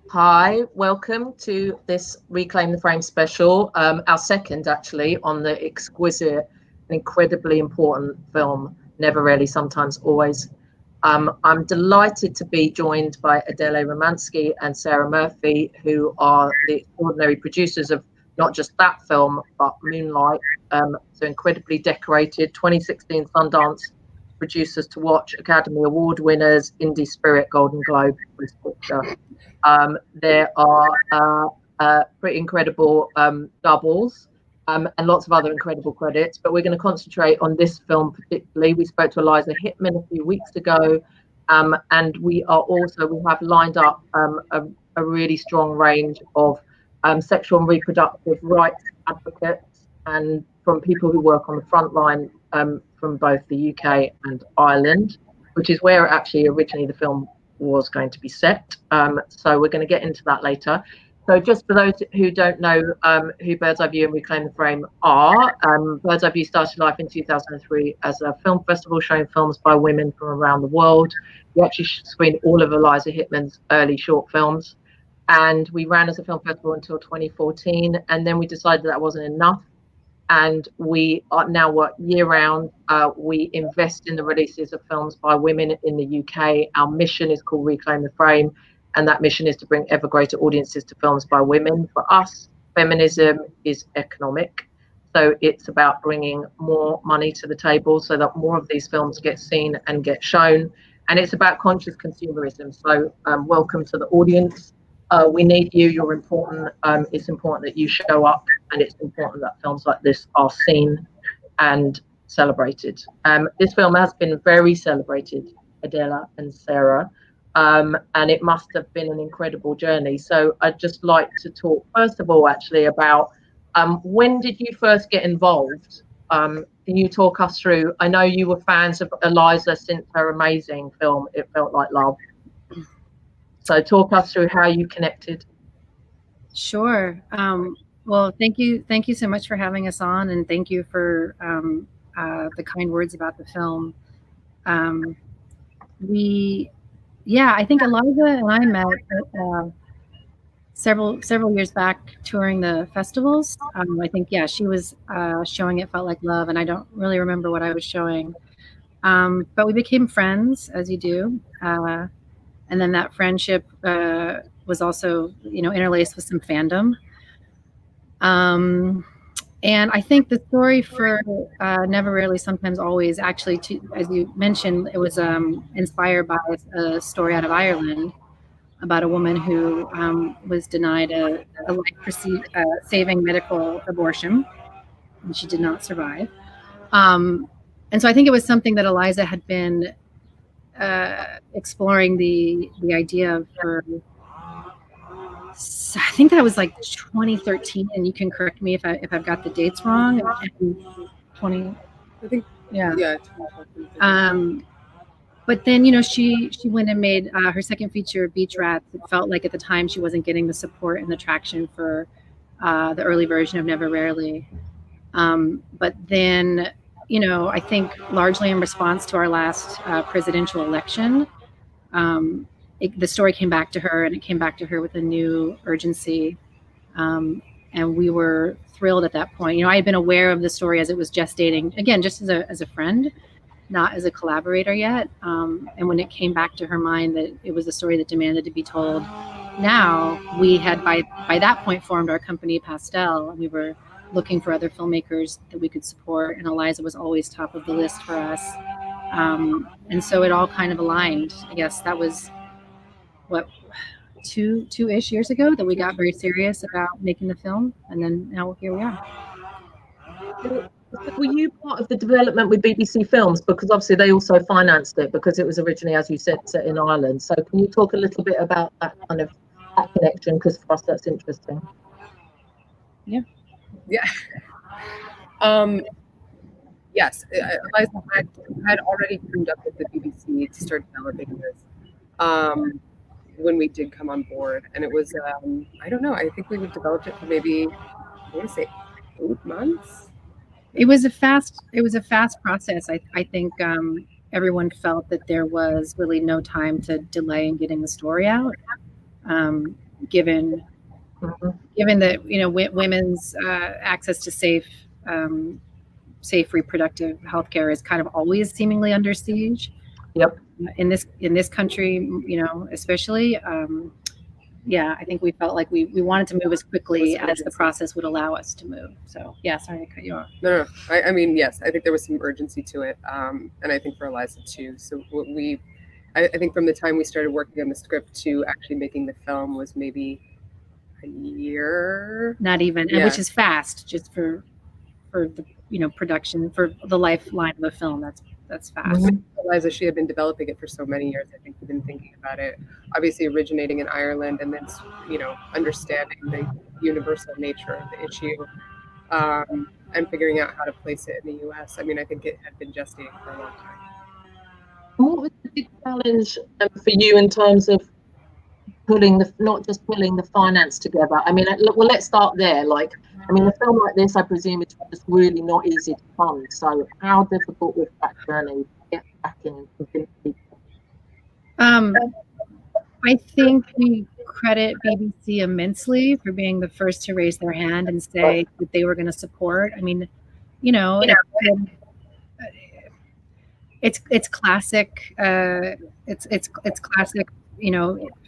Hi, welcome to this Reclaim the Frame special, our second actually on the exquisite and incredibly important film, Never Rarely, Sometimes, Always. I'm delighted to be joined by Adele Romanski and Sara Murphy, who are the extraordinary producers of not just that film, but Moonlight. So incredibly decorated, 2016 Sundance producers to watch, Academy Award winners, Indie Spirit, Golden Globe, Best Picture. There are pretty incredible doubles and lots of other incredible credits, but we're going to concentrate on this film particularly. We spoke to Eliza Hittman a few weeks ago, and we have lined up a really strong range of sexual and reproductive rights advocates and from people who work on the front line from both the UK and Ireland, which is where actually originally the film was going to be set. So we're going to get into that later. So just for those who don't know who Bird's Eye View and Reclaim the Frame are, Bird's Eye View started life in 2003 as a film festival showing films by women from around the world. We actually screened all of Eliza Hittman's early short films, and we ran as a film festival until 2014, and then we decided that wasn't enough, and we are now work year round. We invest in the releases of films by women in the UK. Our mission is called Reclaim the Frame, and that mission is to bring ever greater audiences to films by women. For us, feminism is economic. So it's about bringing more money to the table so that more of these films get seen and get shown. And it's about conscious consumerism. So welcome to the audience. We need you. You're important. It's important that you show up, and it's important that films like this are seen and celebrated. This film has been very celebrated, Adela and Sara, and it must have been an incredible journey. So I'd just like to talk, first of all, actually, about when did you first get involved? Can you talk us through? I know you were fans of Eliza since her amazing film, It Felt Like Love. So talk us through how you connected. Sure. Well, thank you so much for having us on, and thank you for the kind words about the film. I think Eliza and I met several years back touring the festivals. I think she was showing It Felt Like Love, and I don't really remember what I was showing. But we became friends, as you do, and then that friendship was also, interlaced with some fandom. And I think the story for Never Rarely, Sometimes, Always, actually, as you mentioned, it was inspired by a story out of Ireland about a woman who was denied a life-saving medical abortion, and she did not survive. And so I think it was something that Eliza had been exploring the idea of her. I think that was like 2013, and you can correct me if I've got the dates wrong. 20, I think, yeah. But then, she went and made her second feature, Beach Rats. It felt like at the time she wasn't getting the support and the traction for the early version of Never Rarely. But then, I think largely in response to our last presidential election, the story came back to her, and it came back to her with a new urgency. And we were thrilled at that point. I had been aware of the story as it was gestating, again, just as a friend, not as a collaborator yet. And when it came back to her mind that it was a story that demanded to be told now, we had by that point formed our company PASTEL, and we were looking for other filmmakers that we could support, and Eliza was always top of the list for us. And so it all kind of aligned. I guess that was two-ish years ago that we got very serious about making the film, and then now here we are. Were you part of the development with BBC Films? Because obviously they also financed it, because it was originally, as you said, set in Ireland. So can you talk a little bit about that connection? Because for us that's interesting. Yeah. Yes, Eliza had already teamed up with the BBC to start developing this when we did come on board, and it was I don't know. I think we developed it for maybe, I want to say, 8 months. It was a fast process. I think everyone felt that there was really no time to delay in getting the story out. given Mhm. given that women's access to safe reproductive healthcare is kind of always seemingly under siege. Yep. In this country, especially. Yeah, I think we felt like we wanted to move as quickly as the process would allow us to move. So yeah, sorry to cut you off. No. I mean, yes, I think there was some urgency to it, and I think for Eliza too. So I think from the time we started working on the script to actually making the film was maybe a year. Not even, Yeah. which is fast, just for the production, for the lifeline of a film. That's fast. Mhm. Eliza, she had been developing it for so many years. I think we've been thinking about it, obviously originating in Ireland, and then understanding the universal nature of the issue, and figuring out how to place it in the U.S. I mean, I think it had been gestating for a long time. What was the big challenge for you in terms of not just pulling the finance together? I mean, well, let's start there. Like, I mean, a film like this, I presume, is just really not easy to fund. So, how difficult was that journey to get back in and convince people? I think we credit BBC immensely for being the first to raise their hand and say that they were going to support. I mean, it's classic. It's classic.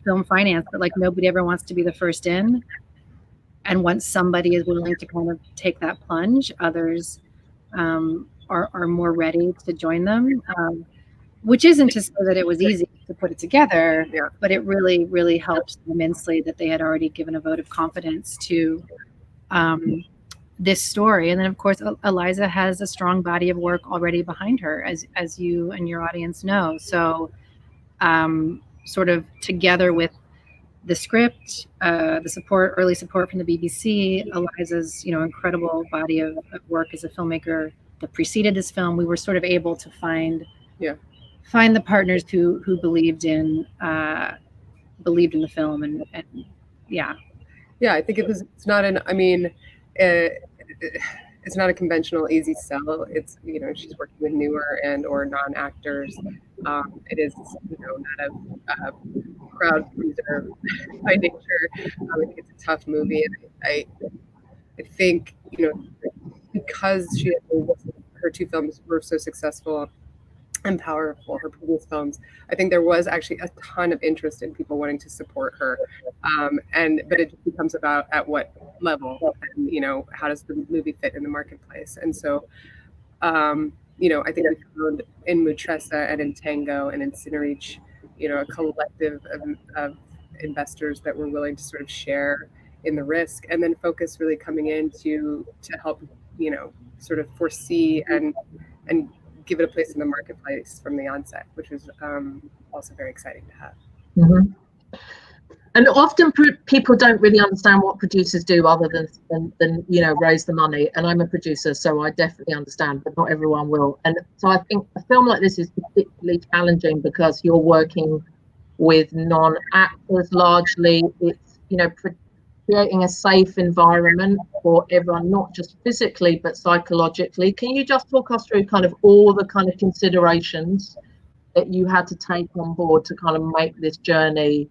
Film finance, but like nobody ever wants to be the first in. And once somebody is willing to kind of take that plunge, others are more ready to join them. Which isn't to say that it was easy to put it together, but it really, really helps immensely that they had already given a vote of confidence to this story. And then, of course, Eliza has a strong body of work already behind her, as you and your audience know. So sort of together with the script, the early support from the BBC, Eliza's incredible body of work as a filmmaker that preceded this film, we were sort of able to find the partners who believed in the film, and I think it's not it's not a conventional easy sell. It's she's working with newer and or non-actors. It is not a crowd pleaser by nature. It's a tough movie, and I think because her two films were so successful and powerful, her previous films, I think there was actually a ton of interest in people wanting to support her, but it just becomes about at what level, and how does the movie fit in the marketplace. And so I think we found in Mutressa and in Tango and in Cinereach a collective of investors that were willing to sort of share in the risk, and then Focus really coming in to help sort of foresee and give it a place in the marketplace from the onset, which was also very exciting to have. Mm-hmm. And often people don't really understand what producers do other than raise the money. And I'm a producer, so I definitely understand, but not everyone will. And so I think a film like this is particularly challenging because you're working with non-actors largely. It's creating a safe environment for everyone, not just physically but psychologically. Can you just talk us through kind of all the kind of considerations that you had to take on board to kind of make this journey?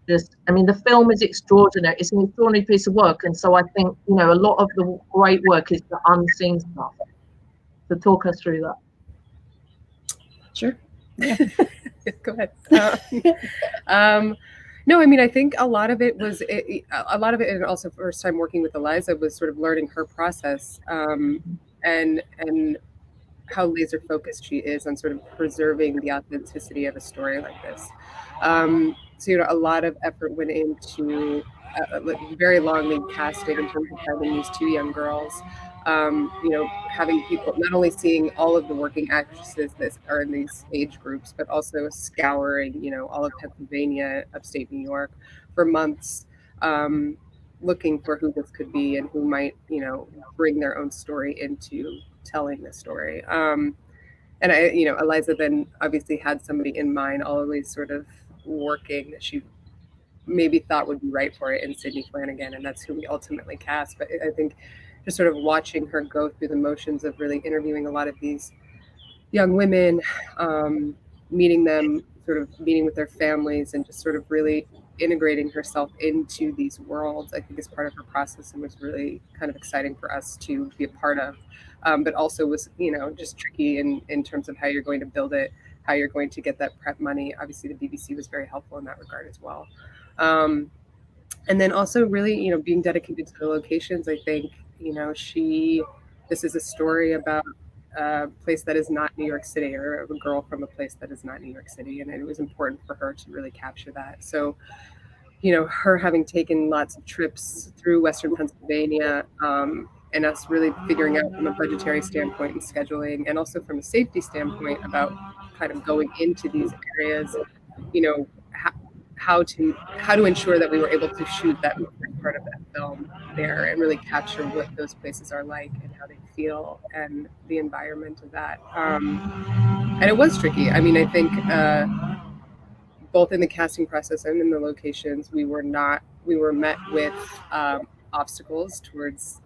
The film is extraordinary. It's an extraordinary piece of work, and so I think a lot of the great work is the unseen stuff. So talk us through that. Sure. Yeah. Go ahead. No, I think a lot of it, and also first time working with Eliza, was sort of learning her process, and how laser focused she is on sort of preserving the authenticity of a story like this. So a lot of effort went into very long lead casting in terms of finding these two young girls. Having people not only seeing all of the working actresses that are in these age groups, but also scouring, all of Pennsylvania, upstate New York for months, looking for who this could be and who might, bring their own story into telling the story. And Eliza then obviously had somebody in mind, always sort of working that she maybe thought would be right for it in Sidney Flanigan, and that's who we ultimately cast. But I think just sort of watching her go through the motions of really interviewing a lot of these young women, meeting them, sort of meeting with their families, and just sort of really integrating herself into these worlds, I think is part of her process and was really kind of exciting for us to be a part of. But also was, just tricky in terms of how you're going to build it, how you're going to get that prep money. Obviously, the BBC was very helpful in that regard as well. And then also really, being dedicated to the locations. I think, this is a story about a place that is not New York City, or a girl from a place that is not New York City. And it was important for her to really capture that. So, her having taken lots of trips through Western Pennsylvania, and us really figuring out from a budgetary standpoint and scheduling, and also from a safety standpoint about kind of going into these areas, how to ensure that we were able to shoot that part of that film there and really capture what those places are like and how they feel and the environment of that. And it was tricky. I mean, I think both in the casting process and in the locations, we were met with obstacles towards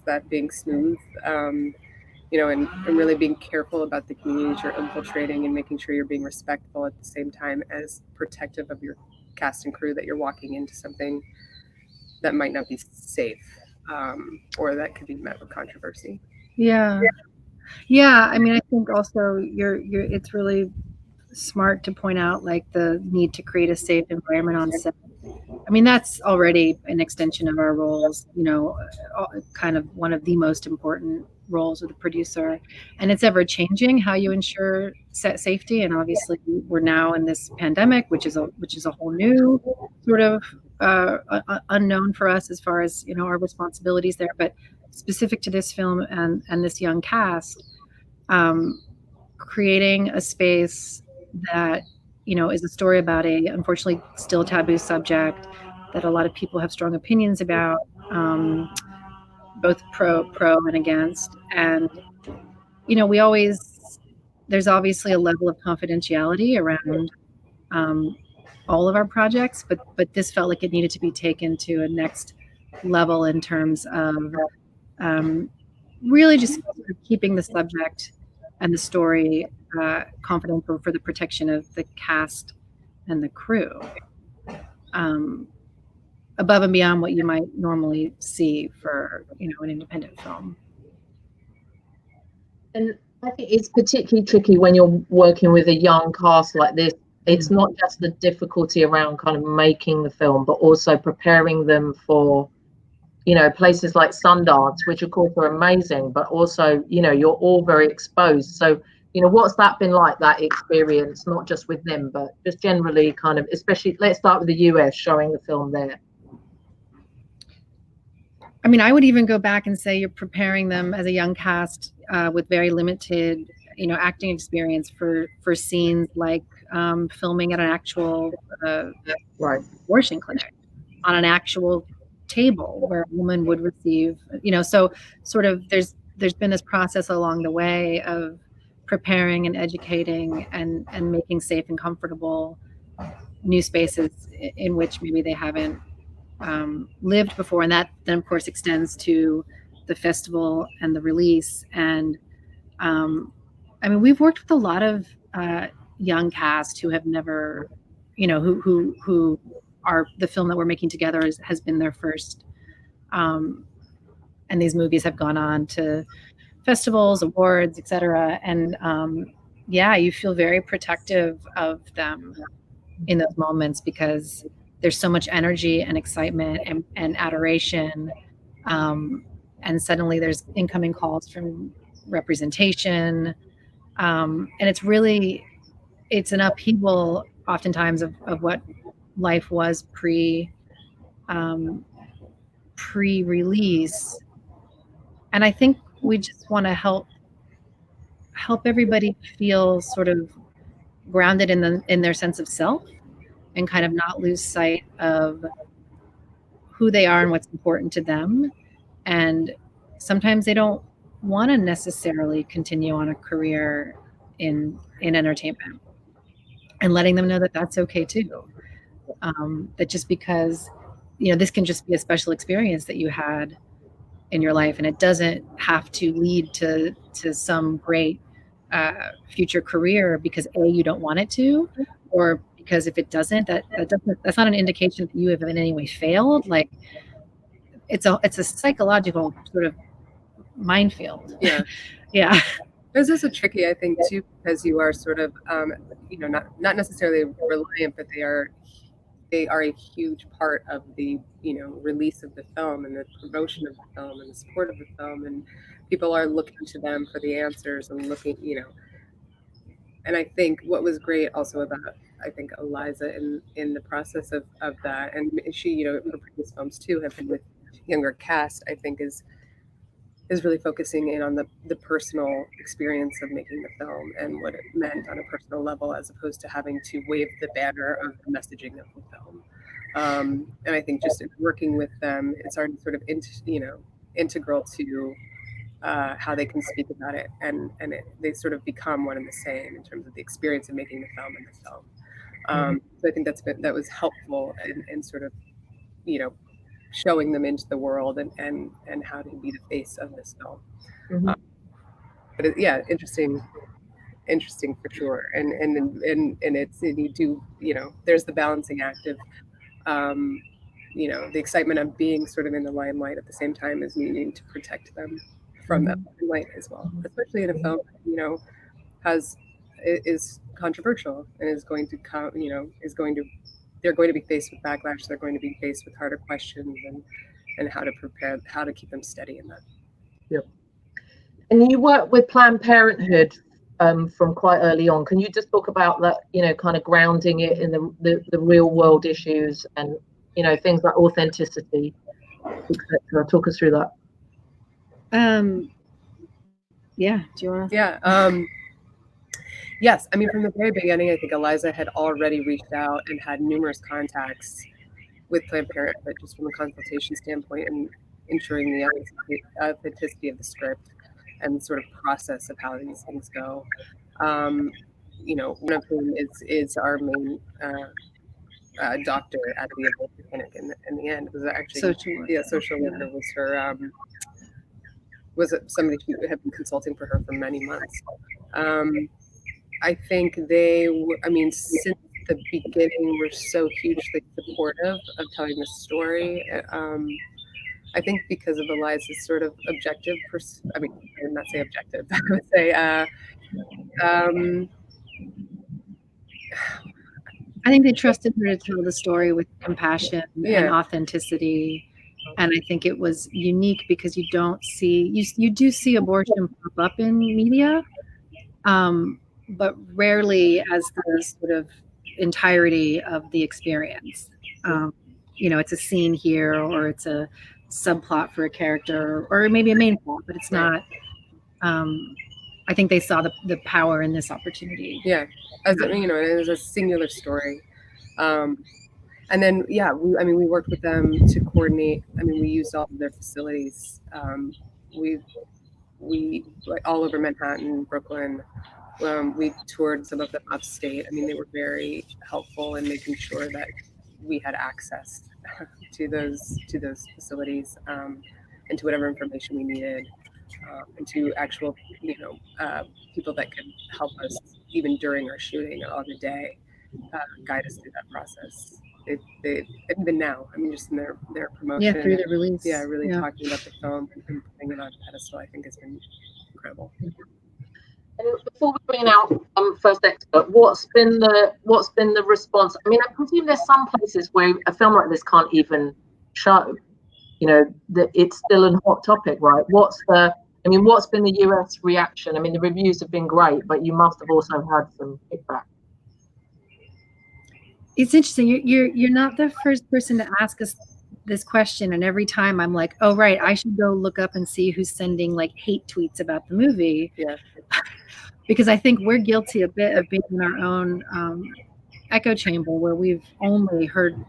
that being smooth. And really being careful about the communities you're infiltrating and making sure you're being respectful at the same time as protective of your cast and crew, that you're walking into something that might not be safe, or that could be met with controversy. Yeah. I mean, I think also it's really smart to point out like the need to create a safe environment on set. I mean, that's already an extension of our roles, kind of one of the most important roles of the producer, and it's ever changing how you ensure set safety. And obviously we're now in this pandemic, which is a whole new sort of unknown for us as far as, our responsibilities there. But specific to this film and this young cast, creating a space that, is a story about a unfortunately still taboo subject that a lot of people have strong opinions about, both pro and against. And, there's obviously a level of confidentiality around all of our projects, but this felt like it needed to be taken to a next level in terms of really just sort of keeping the subject and the story confidential for the protection of the cast and the crew, above and beyond what you might normally see for, an independent film. And I think it's particularly tricky when you're working with a young cast like this. It's not just the difficulty around kind of making the film, but also preparing them for, places like Sundance, which of course are amazing, but also, you're all very exposed. So, what's that been like, that experience, not just with them, but just generally kind of, especially, let's start with the US, showing the film there. I mean, I would even go back and say you're preparing them as a young cast with very limited, acting experience for scenes like filming at an actual abortion clinic, on an actual table where a woman would receive, so sort of there's been this process along the way of preparing and educating and making safe and comfortable new spaces in which maybe they haven't lived before. And that then of course extends to the festival and the release. And I mean, we've worked with a lot of young cast who have never, who are, the film that we're making together has been their first, and these movies have gone on to festivals, awards, etc. And you feel very protective of them in those moments because there's so much energy and excitement and adoration, and suddenly there's incoming calls from representation, and it's an upheaval oftentimes of what life was pre-release. And I think we just want to help everybody feel sort of grounded in their sense of self, and kind of not lose sight of who they are and what's important to them. And sometimes they don't want to necessarily continue on a career in entertainment, and letting them know that that's okay too. That just because, this can just be a special experience that you had in your life, and it doesn't have to lead to some great future career because A, you don't want it to, or because if it doesn't, that's not an indication that you have in any way failed. Like it's a psychological sort of minefield. Yeah. Yeah. It's also tricky, I think, too, because you are sort of, not necessarily reliant, but they are a huge part of the, release of the film and the promotion of the film and the support of the film, and people are looking to them for the answers and looking, and I think what was great also about, I think, Eliza in the process of that, and she, her previous films too have been with younger cast, I think is really focusing in on the personal experience of making the film and what it meant on a personal level, as opposed to having to wave the banner of the messaging of the film. And I think just in working with them, it's already sort of integral to how they can speak about it, and they sort of become one and the same in terms of the experience of making the film and the film. So I think that was helpful in sort of, showing them into the world and how to be the face of this film. But interesting for sure. And it's, you do, there's the balancing act of, the excitement of being sort of in the limelight at the same time as needing to protect them from that limelight as well, especially in a film that, is controversial and is going to come, they're going to be faced with backlash. They're going to be faced with harder questions and how to keep them steady in that. Yep. And you work with Planned Parenthood from quite early on. Can you just talk about that, kind of grounding it in the real world issues and, things like authenticity, etc. Talk us through that. Yeah. Do you want to? Yeah. Yes. I mean, from the very beginning, I think Eliza had already reached out and had numerous contacts with Planned Parenthood, just from a consultation standpoint and ensuring the authenticity of the script and sort of process of how these things go. One of whom is our main doctor at the abortion clinic in the end. It was actually social worker was her was somebody who had been consulting for her for many months. I think since the beginning, were so hugely supportive of telling the story. I think because of Eliza's sort of objective, I would not say objective, I would say, I think they trusted her to tell the story with compassion and authenticity. And I think it was unique because you don't see, you do see abortion pop up in media, but rarely as the sort of entirety of the experience. It's a scene here, or it's a subplot for a character, or maybe a main plot, but it's not. I think they saw the power in this opportunity. Yeah, as it was a singular story. And then, we worked with them to coordinate. We used all of their facilities. We like all over Manhattan, Brooklyn. We toured some of them upstate. They were very helpful in making sure that we had access to those facilities, and to whatever information we needed, and to actual people that could help us even during our shooting on the day, guide us through that process. They even now, just in their promotion, through the release, really talking about the film and putting it on a pedestal, I think has been incredible. And before we bring out first expert, what's been the response? I presume there's some places where a film like this can't even show. That it's still a hot topic, right? What's been the US reaction? The reviews have been great, but you must have also had some kickback. It's interesting. You're not the first person to ask us this question, and every time I'm like, oh right, I should go look up and see who's sending like hate tweets about the movie. Yeah. Because I think we're guilty a bit of being in our own echo chamber where we've only heard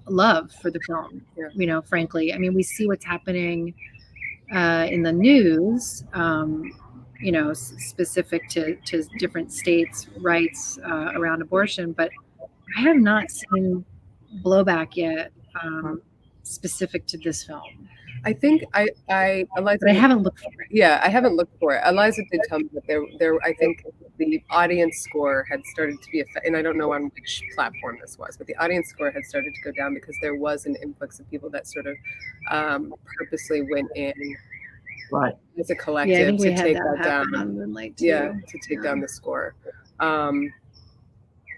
love for the film. Yeah. Frankly, we see what's happening in the news, specific to different states' rights around abortion, but I have not seen blowback yet specific to this film. I think Eliza. But I haven't looked for it. Yeah, I haven't looked for it. Eliza did tell me that I think the audience score had started to be and I don't know on which platform this was, but the audience score had started to go down because there was an influx of people that sort of purposely went in Right. as a Yeah, I collective think we to had take that that down. happen on Moonlight too. Yeah, to take down the score.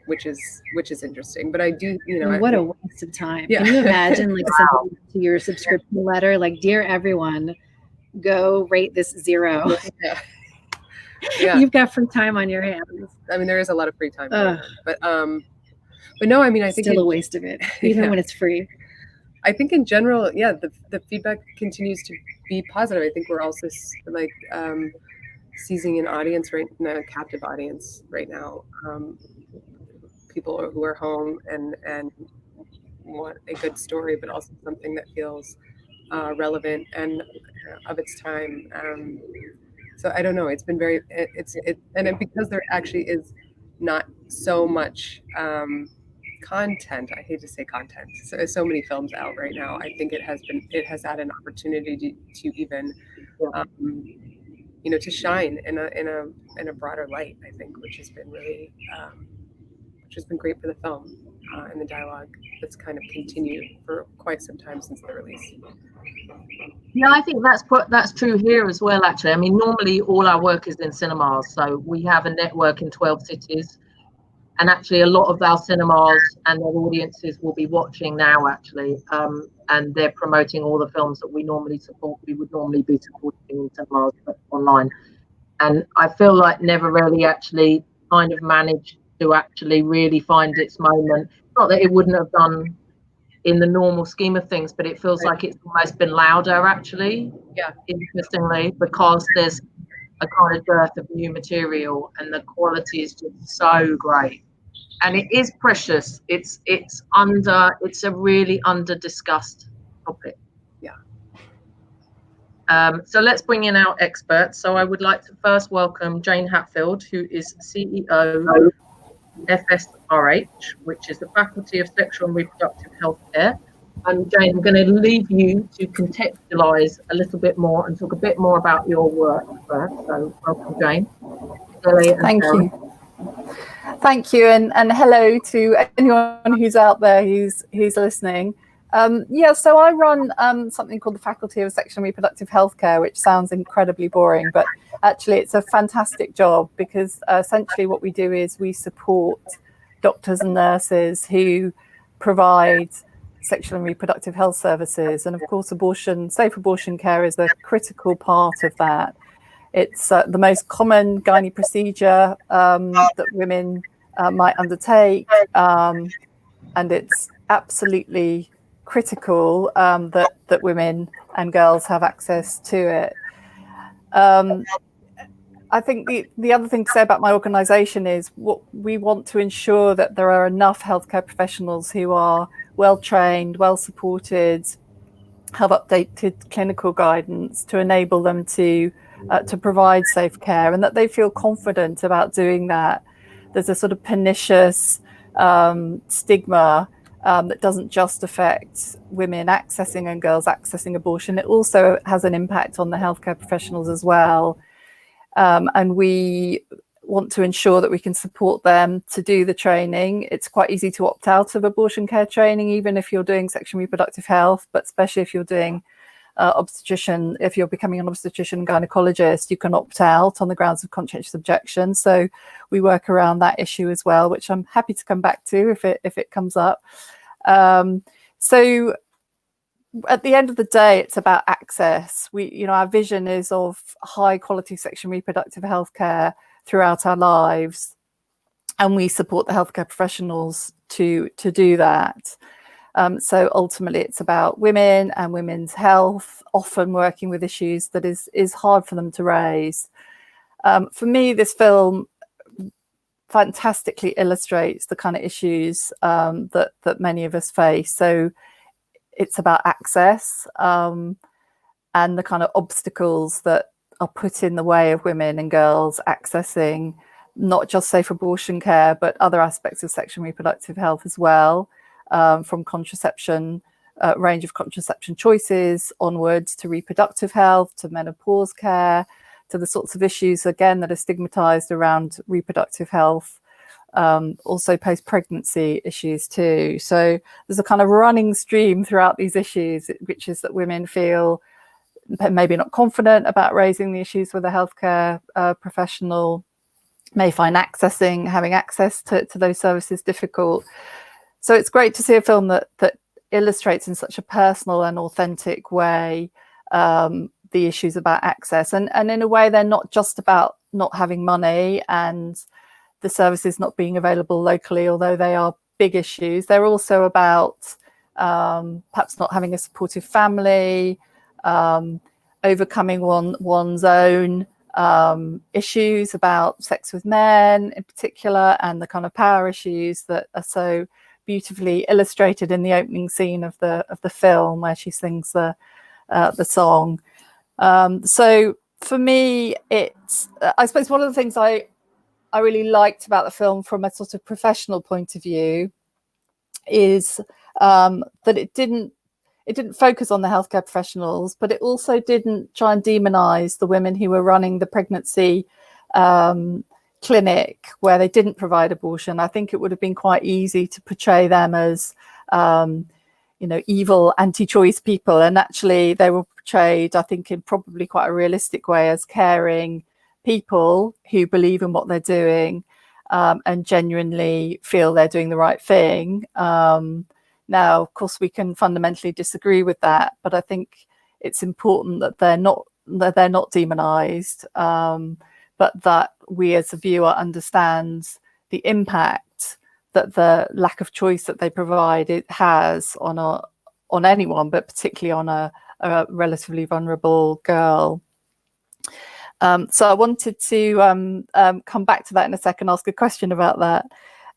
Which is interesting, but I do, And what a waste of time. Yeah. Can you imagine like sending to your subscription letter, like, dear everyone, go rate this 0. Yeah. You've got free time on your hands. I mean, there is a lot of free time, but no, I mean, I think still a waste of it, even when it's free. I think in general, yeah, the feedback continues to be positive. I think we're also like seizing an audience a captive audience right now. People who are home and want a good story, but also something that feels relevant and of its time. So I don't know. It's been because there actually is not so much content. I hate to say content. So many films out right now. I think it has had an opportunity to even to shine in a broader light. I think, which has been really which has been great for the film and the dialogue that's kind of continued for quite some time since the release. Yeah, I think that's true here as well, actually. I mean, normally all our work is in cinemas, so we have a network in 12 cities, and actually a lot of our cinemas and their audiences will be watching now, actually, and they're promoting all the films that we normally support. We would normally be supporting in cinemas, but online. And I feel like Never Really actually kind of managed to actually really find its moment. Not that it wouldn't have done in the normal scheme of things, but it feels like it's almost been louder, actually. Yeah. Interestingly, because there's a kind of dearth of new material, and the quality is just so great, and it is precious. It's a really under discussed topic. Yeah. So let's bring in our experts. So I would like to first welcome Jane Hatfield, who is CEO FSRH, which is the Faculty of Sexual and Reproductive Healthcare. And Jane, I'm going to leave you to contextualise a little bit more and talk a bit more about your work first. So welcome, Jane. Thank you. Thank you, and hello to anyone who's out there who's listening. So I run something called the Faculty of Sexual and Reproductive Healthcare, which sounds incredibly boring, but actually it's a fantastic job, because essentially what we do is we support doctors and nurses who provide sexual and reproductive health services. And of course, safe abortion care is a critical part of that. It's the most common gynae procedure that women might undertake, and it's absolutely critical that women and girls have access to it. I think the other thing to say about my organisation is what we want to ensure that there are enough healthcare professionals who are well trained, well supported, have updated clinical guidance to enable them to provide safe care, and that they feel confident about doing that. There's a sort of pernicious stigma that doesn't just affect women accessing and girls accessing abortion. It also has an impact on the healthcare professionals as well. And we want to ensure that we can support them to do the training. It's quite easy to opt out of abortion care training, even if you're doing sexual and reproductive health, but especially if you're doing obstetrician, if you're becoming an obstetrician gynecologist, you can opt out on the grounds of conscientious objection. So we work around that issue as well, which I'm happy to come back to if it comes up. So at the end of the day, it's about access. Our vision is of high quality sexual and reproductive health care throughout our lives, and we support the healthcare professionals to do that. So ultimately, it's about women and women's health, often working with issues that is hard for them to raise. For me, this film fantastically illustrates the kind of issues that many of us face. So it's about access and the kind of obstacles that are put in the way of women and girls accessing not just safe abortion care, but other aspects of sexual and reproductive health as well, from contraception range of contraception choices onwards to reproductive health, to menopause care, to the sorts of issues, again, that are stigmatized around reproductive health, also post-pregnancy issues too. So there's a kind of running stream throughout these issues, which is that women feel maybe not confident about raising the issues with a healthcare professional, may find having access to those services difficult. So it's great to see a film that illustrates in such a personal and authentic way the issues about access, and in a way they're not just about not having money and the services not being available locally, although they are big issues. They're also about perhaps not having a supportive family, overcoming one's own issues about sex with men in particular, and the kind of power issues that are so beautifully illustrated in the opening scene of the film, where she sings the song. So for me, it's I suppose one of the things I really liked about the film from a sort of professional point of view is that it didn't focus on the healthcare professionals, but it also didn't try and demonize the women who were running the pregnancy clinic where they didn't provide abortion. I think it would have been quite easy to portray them as evil anti-choice people, and actually they were portrayed, I think, in probably quite a realistic way as caring people who believe in what they're doing and genuinely feel they're doing the right thing. Now, of course, we can fundamentally disagree with that, but I think it's important that they're not demonized, but that we as a viewer understand the impact that the lack of choice that they provide it has on anyone, but particularly on a relatively vulnerable girl. So I wanted to come back to that in a second, ask a question about that.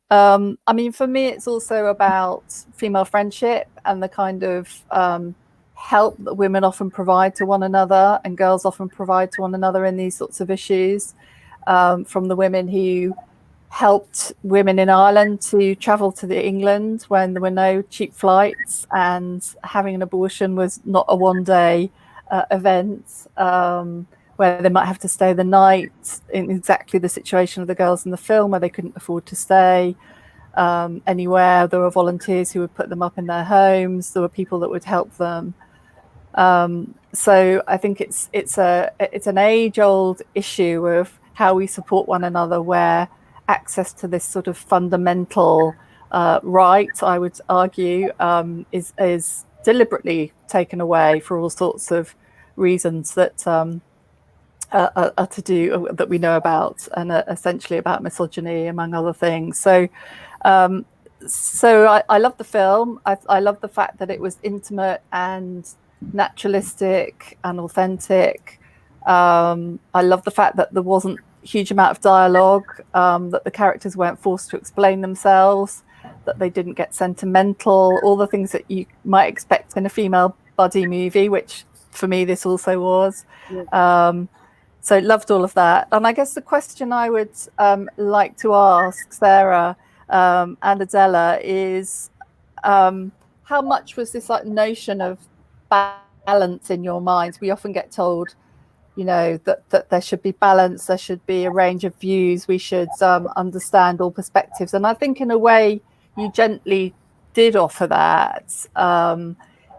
I mean, for me, it's also about female friendship and the kind of help that women often provide to one another and girls often provide to one another in these sorts of issues, from the women who helped women in Ireland to travel to England when there were no cheap flights, and having an abortion was not a one-day event, where they might have to stay the night, in exactly the situation of the girls in the film where they couldn't afford to stay anywhere. There were volunteers who would put them up in their homes. There were people that would help them. So I think it's an age-old issue of how we support one another, where access to this sort of fundamental right, I would argue, is deliberately taken away for all sorts of reasons that are to do, that we know about, and essentially about misogyny, among other things. So I love the film. I love the fact that it was intimate and naturalistic and authentic. I love the fact that there wasn't a huge amount of dialogue, that the characters weren't forced to explain themselves, that they didn't get sentimental, all the things that you might expect in a female buddy movie, which for me this also was. Yeah. So loved all of that. And I guess the question I would like to ask Sarah and Adele is, how much was this like notion of balance in your minds? We often get told, that there should be balance, there should be a range of views, we should understand all perspectives. And I think in a way you gently did offer that,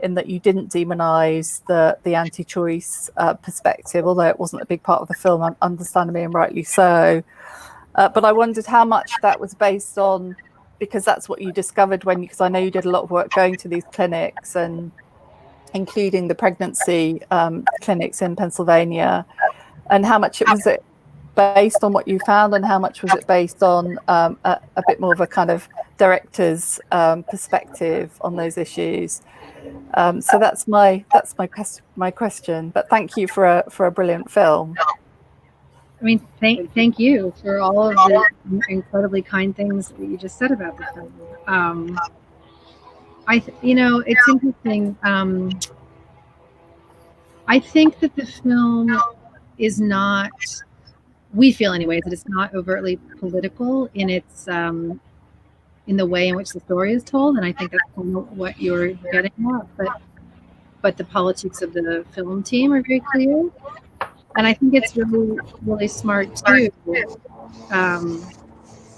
in that you didn't demonize the anti-choice perspective, although it wasn't a big part of the film, understandably and rightly so. But I wondered how much that was based on, because that's what you discovered because I know you did a lot of work going to these clinics, and including the pregnancy clinics in Pennsylvania, and how much was it based on what you found, and how much was it based on a bit more of a kind of director's perspective on those issues. So that's my question. But thank you for a brilliant film. I mean, thank you for all of the incredibly kind things that you just said about the film. It's interesting. I think that the film is not, we feel anyways, that it's not overtly political in its in the way in which the story is told, and I think that's kind of what you're getting at. But the politics of the film team are very clear, and I think it's really, really smart too.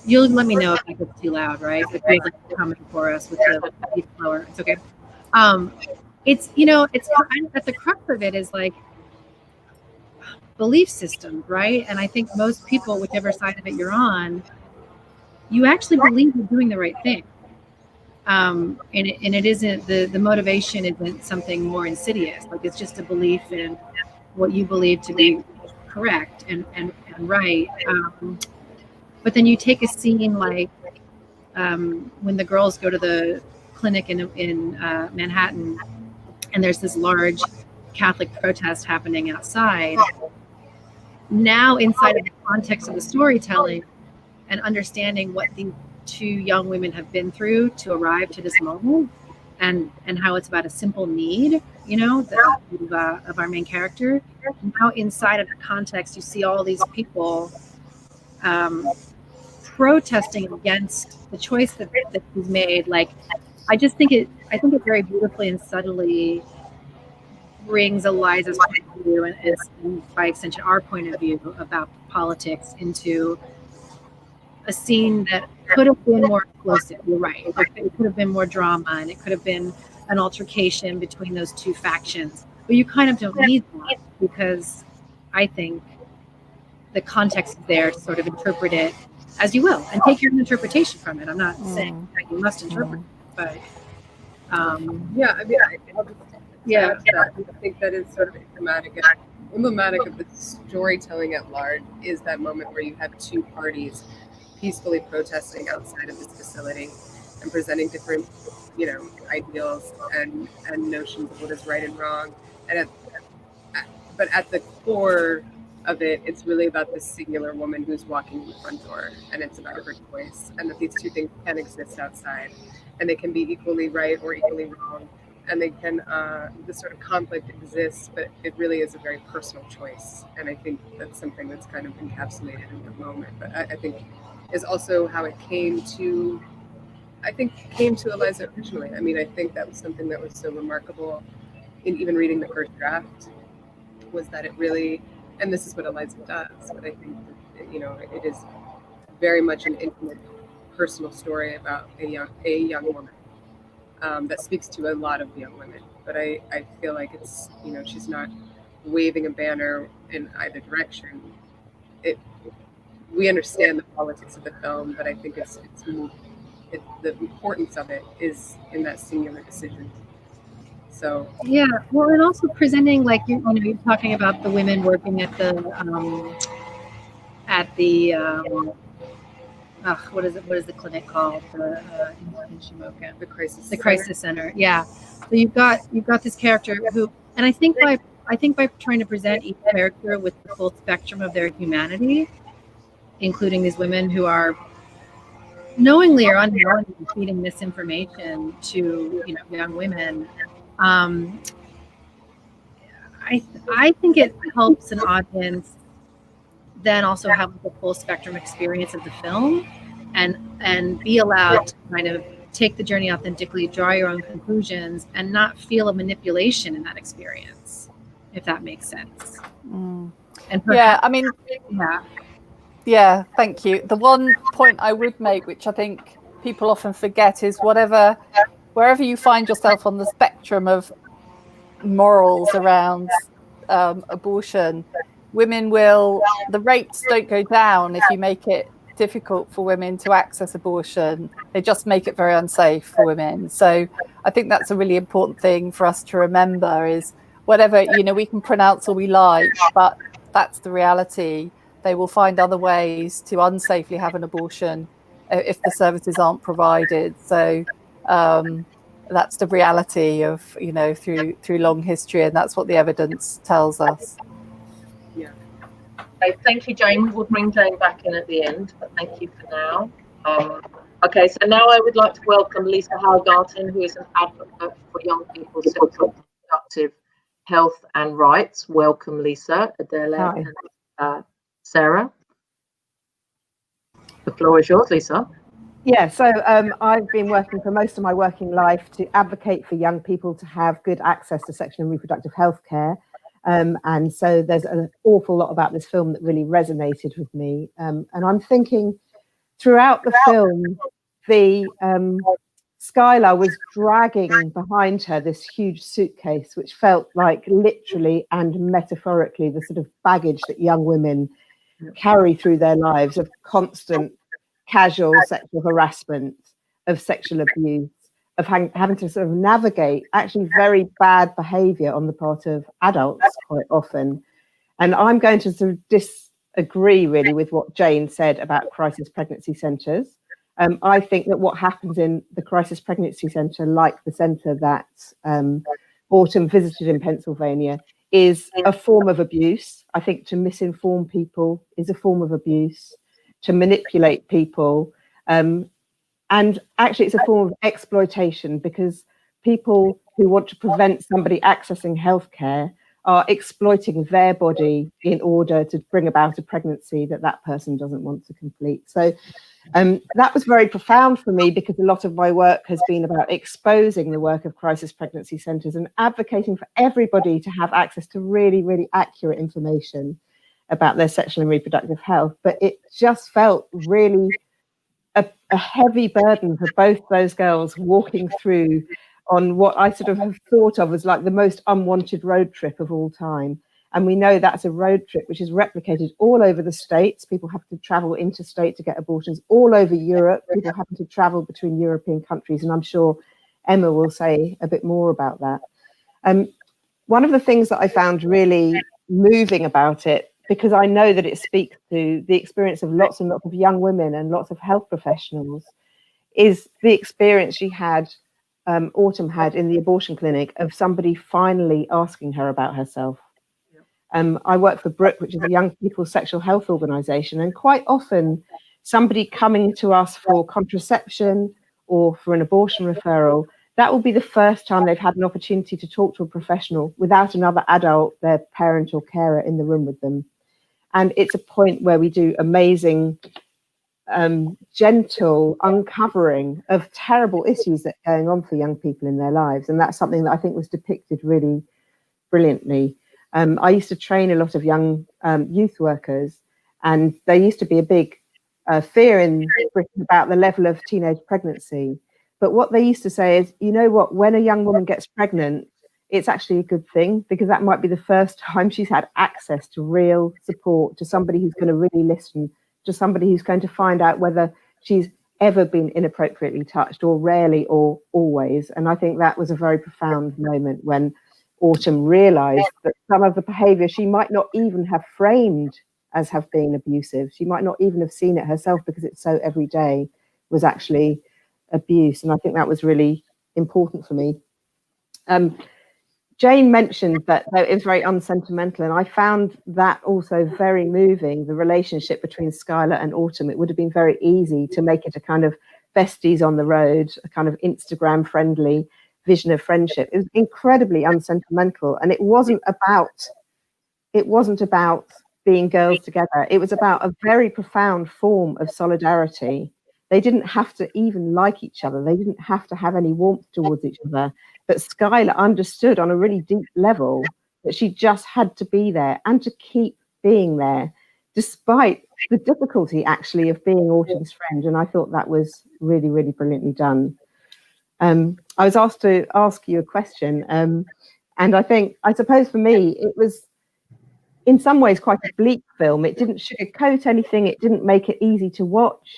You'll let me know if that gets too loud, right? If you're like coming for us with the beat slower, it's okay. It's it's at the crux of it is like belief system, right? And I think most people, whichever side of it you're on, you actually believe you're doing the right thing. And it isn't the motivation isn't something more insidious. Like it's just a belief in what you believe to be correct and right. But then you take a scene like when the girls go to the clinic in Manhattan, and there's this large Catholic protest happening outside. Now, inside of the context of the storytelling and understanding what these two young women have been through to arrive to this moment, and how it's about a simple need, of our main character. Now, inside of the context, you see all these people protesting against the choice that he's made. Like, I think it very beautifully and subtly brings Eliza's point of view and by extension our point of view about politics into a scene that could have been more explosive. You're right. It could have been more drama, and it could have been an altercation between those two factions. But you kind of don't need that, because I think the context is there to sort of interpret it as you will and take your interpretation from it. I'm not saying that you must interpret it, but I think that is sort of emblematic of the storytelling at large is that moment where you have two parties peacefully protesting outside of this facility and presenting different, ideals and notions of what is right and wrong. But at the core of it, it's really about this singular woman who's walking in the front door, and it's about her choice, and that these two things can exist outside, and they can be equally right or equally wrong, and they can this sort of conflict exists, but it really is a very personal choice. And I think that's something that's kind of encapsulated in the moment, but I think is also how it came to Eliza originally. I mean, I think that was something that was so remarkable in even reading the first draft, was that it really, and this is what Eliza does, but I think that, it is very much an intimate, personal story about a young woman that speaks to a lot of young women. But I feel like it's, she's not waving a banner in either direction. We understand the politics of the film, but I think the importance of it is in that singular decision. So yeah, well, and also presenting, like you're talking about the women working at the what is the clinic called, in Shamokin? The crisis center. Yeah. So you've got this character who, and I think by trying to present each character with the full spectrum of their humanity, including these women who are knowingly or unknowingly feeding misinformation to young women. I think it helps an audience then also have the full spectrum experience of the film, and be allowed to kind of take the journey authentically, draw your own conclusions, and not feel a manipulation in that experience, if that makes sense. And perhaps, I mean, yeah, thank you. The one point I would make, which I think people often forget, is wherever you find yourself on the spectrum of morals around abortion, the rates don't go down if you make it difficult for women to access abortion. They just make it very unsafe for women. So I think that's a really important thing for us to remember, is whatever, we can pronounce all we like, but that's the reality. They will find other ways to unsafely have an abortion if the services aren't provided. So that's the reality of, through long history, and that's what the evidence tells us. Yeah. Okay, thank you, Jane. We'll bring Jane back in at the end, but thank you for now. Okay, so now I would like to welcome Lisa Hallgarten, who is an advocate for young people's reproductive health and rights. Welcome, Lisa. Adele and Sarah. The floor is yours, Lisa. Yeah, so I've been working for most of my working life to advocate for young people to have good access to sexual and reproductive health care. And so there's an awful lot about this film that really resonated with me. And I'm thinking throughout the film, Skylar was dragging behind her this huge suitcase, which felt like literally and metaphorically the sort of baggage that young women carry through their lives of constant casual sexual harassment, of sexual abuse, of having to sort of navigate actually very bad behavior on the part of adults quite often. And I'm going to sort of disagree really with what Jane said about crisis pregnancy centres. I think that what happens in the crisis pregnancy centre, like the centre that Autumn visited in Pennsylvania, is a form of abuse. I think to misinform people is a form of abuse, to manipulate people. And actually it's a form of exploitation, because people who want to prevent somebody accessing healthcare are exploiting their body in order to bring about a pregnancy that that person doesn't want to complete. So that was very profound for me, because a lot of my work has been about exposing the work of crisis pregnancy centres and advocating for everybody to have access to really, really accurate information about their sexual and reproductive health. But it just felt really a heavy burden for both those girls walking through on what I sort of have thought of as like the most unwanted road trip of all time. And we know that's a road trip which is replicated all over the States. People have to travel interstate to get abortions. All over Europe, people having to travel between European countries. And I'm sure Emma will say a bit more about that. One of the things that I found really moving about it, because I know that it speaks to the experience of lots and lots of young women and lots of health professionals, is the experience she had, Autumn had in the abortion clinic, of somebody finally asking her about herself. I work for Brooke, which is a young people's sexual health organisation, and quite often somebody coming to us for contraception or for an abortion referral, that will be the first time they've had an opportunity to talk to a professional without another adult, their parent or carer, in the room with them. And it's a point where we do amazing, gentle uncovering of terrible issues that are going on for young people in their lives. And that's something that I think was depicted really brilliantly. I used to train a lot of young youth workers, and there used to be a big fear in Britain about the level of teenage pregnancy. But what they used to say is, you know what, when a young woman gets pregnant, it's actually a good thing, because that might be the first time she's had access to real support, to somebody who's going to really listen, to somebody who's going to find out whether she's ever been inappropriately touched, or rarely, or always. And I think that was a very profound moment when Autumn realized that some of the behavior she might not even have framed as have been abusive, she might not even have seen it herself because it's so everyday, was actually abuse. And I think that was really important for me. Jane mentioned that it was very unsentimental, and I found that also very moving, the relationship between Skylar and Autumn. It would have been very easy to make it a kind of besties on the road, a kind of Instagram friendly vision of friendship. It was incredibly unsentimental, and it wasn't about being girls together. It was about a very profound form of solidarity. They didn't have to even like each other. They didn't have to have any warmth towards each other. But Skylar understood on a really deep level that she just had to be there and to keep being there, despite the difficulty actually of being Autumn's friend. And I thought that was really, really brilliantly done. I was asked to ask you a question. And I suppose for me, it was in some ways quite a bleak film. It didn't sugarcoat anything. It didn't make it easy to watch.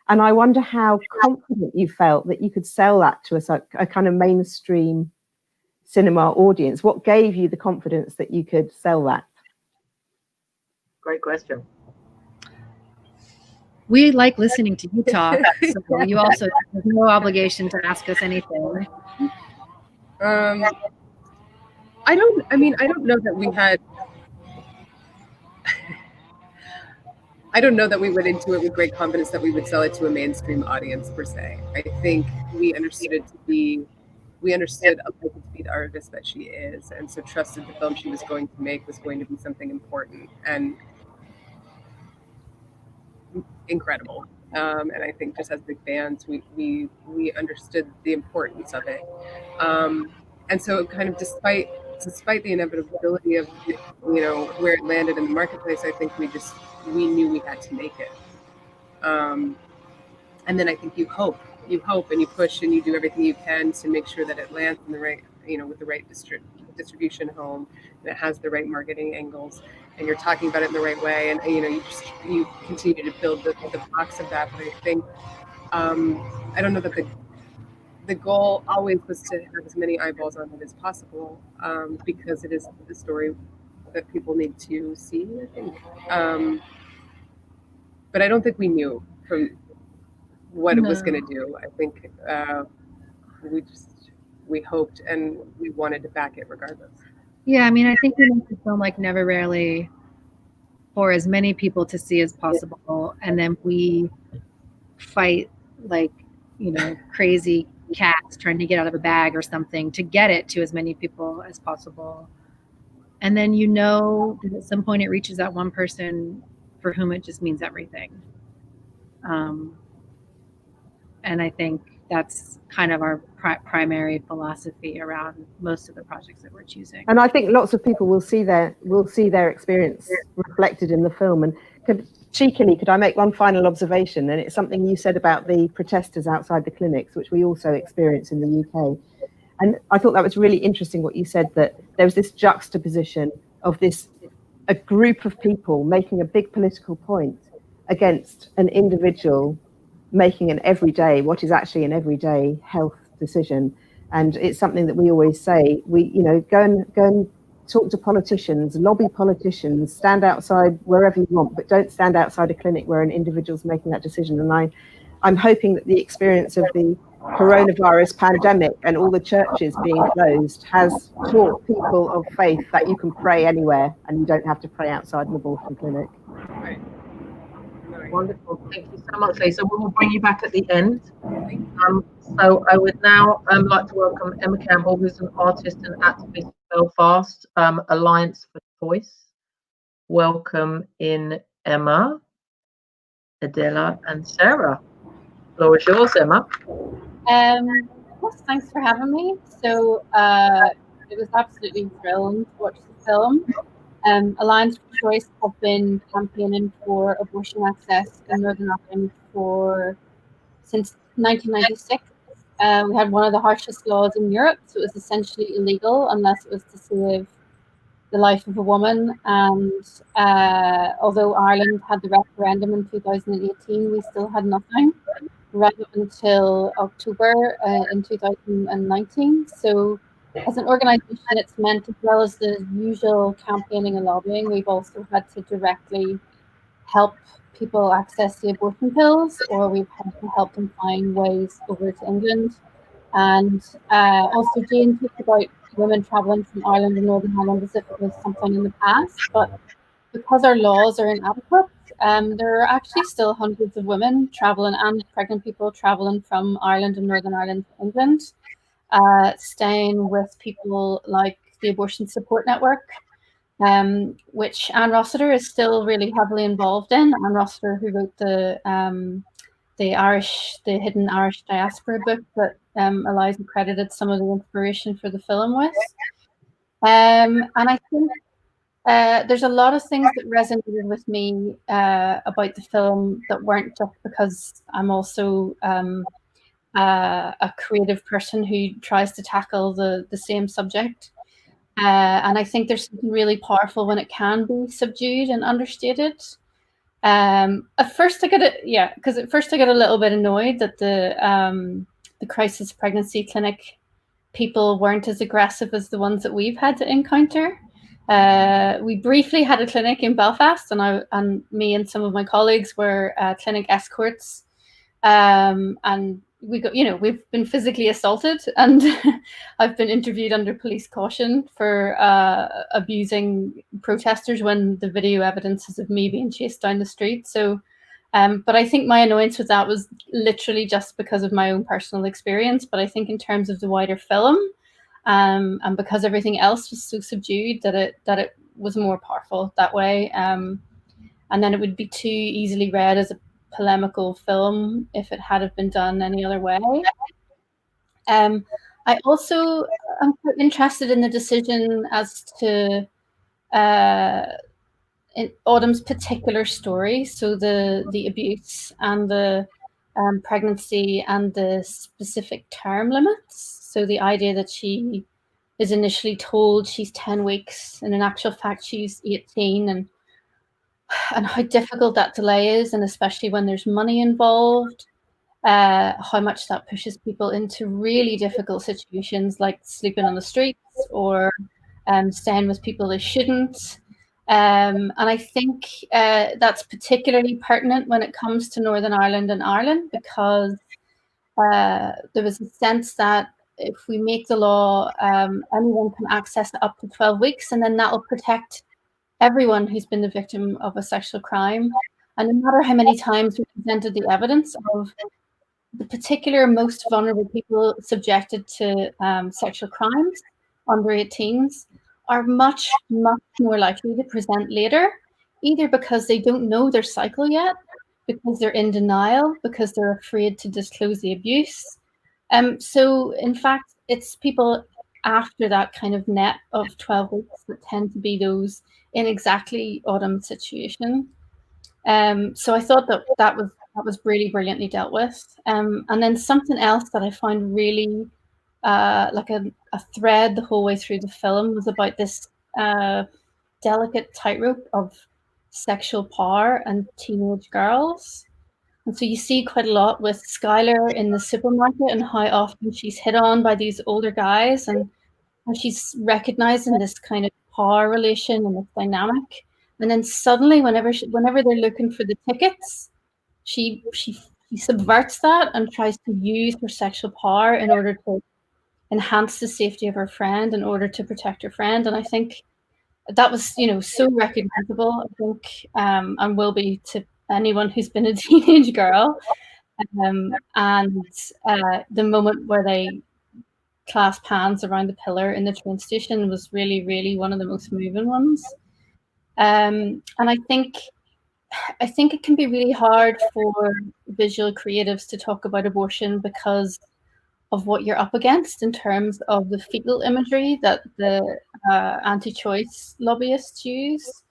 And I wonder how confident you felt that you could sell that to a kind of mainstream cinema audience. What gave you the confidence that you could sell that? Great question. We like listening to you talk, so you also have no obligation to ask us anything. I don't know that we had. I don't know that we went into it with great confidence that we would sell it to a mainstream audience per se. I think we understood Eliza to be the artist that she is, and so trusted the film she was going to make was going to be something important and incredible. And I think just as big fans, we understood the importance of it. And so kind of despite the inevitability of where it landed in the marketplace, I think we knew we had to make it. And then I think you hope and you push and you do everything you can to make sure that it lands in the right, with the right distribution home, and it has the right marketing angles, and you're talking about it in the right way, and you continue to build the box of that. But I think I don't know that the goal always was to have as many eyeballs on it as possible, because it is the story that people need to see, I think. But I don't think we knew from what it was going to do. I think we hoped and we wanted to back it regardless. Yeah, I mean, I think we make a film like Never Rarely for as many people to see as possible, and then we fight like crazy cats trying to get out of a bag or something to get it to as many people as possible. And then that at some point it reaches that one person for whom it just means everything. And I think that's kind of our primary philosophy around most of the projects that we're choosing. And I think lots of people will see their experience reflected in the film. And could I make one final observation? And it's something you said about the protesters outside the clinics, which we also experience in the UK. And I thought that was really interesting what you said, that there was this juxtaposition of a group of people making a big political point against an individual making what is actually an everyday health decision. And it's something that we always say, go and talk to politicians, lobby politicians, stand outside wherever you want, but don't stand outside a clinic where an individual's making that decision. And I'm hoping that the experience of the coronavirus pandemic and all the churches being closed has taught people of faith that you can pray anywhere and you don't have to pray outside an abortion clinic. Right. Wonderful. Thank you so much, Lisa. We will bring you back at the end. So I would now like to welcome Emma Campbell, who's an artist and activist at Belfast, Alliance for Choice. Welcome in, Emma, Adele, and Sarah. The floor is yours, Emma. Yes, thanks for having me. So it was absolutely thrilling to watch the film. Alliance for Choice have been campaigning for abortion access in Northern Ireland since 1996. We had one of the harshest laws in Europe, so it was essentially illegal unless it was to save the life of a woman. And although Ireland had the referendum in 2018, we still had nothing right up until October in 2019. So as an organisation, it's meant, as well as the usual campaigning and lobbying, we've also had to directly help people access the abortion pills, or we've had to help them find ways over to England. And also Jane talked about women travelling from Ireland and Northern Ireland as if it was something in the past, but because our laws are inadequate, there are actually still hundreds of women travelling and pregnant people travelling from Ireland and Northern Ireland to England, staying with people like the Abortion Support Network, which Anne Rossiter is still really heavily involved in. Anne Rossiter, who wrote the Hidden Irish Diaspora book that Eliza credited some of the inspiration for the film with. And I think there's a lot of things that resonated with me about the film that weren't just because I'm also a creative person who tries to tackle the same subject. And I think there's something really powerful when it can be subdued and understated. At first I got a little bit annoyed that the crisis pregnancy clinic people weren't as aggressive as the ones that we've had to encounter. We briefly had a clinic in Belfast, and me and some of my colleagues were clinic escorts, and we've been physically assaulted, and I've been interviewed under police caution for abusing protesters when the video evidence is of me being chased down the street. So, but I think my annoyance with that was literally just because of my own personal experience. But I think in terms of the wider film, and because everything else was so subdued, that it was more powerful that way. And then it would be too easily read as a polemical film if it had have been done any other way. I also am quite interested in the decision as to in Autumn's particular story, so the abuse and the pregnancy and the specific term limits. So the idea that she is initially told she's 10 weeks, and in actual fact she's 18, and how difficult that delay is, and especially when there's money involved, how much that pushes people into really difficult situations like sleeping on the streets or staying with people they shouldn't. And I think that's particularly pertinent when it comes to Northern Ireland and Ireland, because there was a sense that if we make the law, anyone can access it up to 12 weeks, and then that will protect everyone who's been the victim of a sexual crime. And no matter how many times we presented the evidence of the particular most vulnerable people subjected to sexual crimes, under 18s, are much, much more likely to present later, either because they don't know their cycle yet, because they're in denial, because they're afraid to disclose the abuse. So in fact, it's people after that kind of net of 12 weeks that tend to be those in exactly Autumn's situation. So I thought that was really brilliantly dealt with. And then something else that I found really like a thread the whole way through the film was about this delicate tightrope of sexual power and teenage girls. And so you see quite a lot with Skylar in the supermarket and how often she's hit on by these older guys, and how she's recognizing this kind of power relation and this dynamic. And then suddenly, whenever they're looking for the tickets, she subverts that and tries to use her sexual power in order to enhance the safety of her friend, in order to protect her friend. And I think that was, so recognizable, I think, and will be to anyone who's been a teenage girl. And the moment where they clasp hands around the pillar in the train station was really, really one of the most moving ones. And I think it can be really hard for visual creatives to talk about abortion because of what you're up against in terms of the fetal imagery that the anti-choice lobbyists use.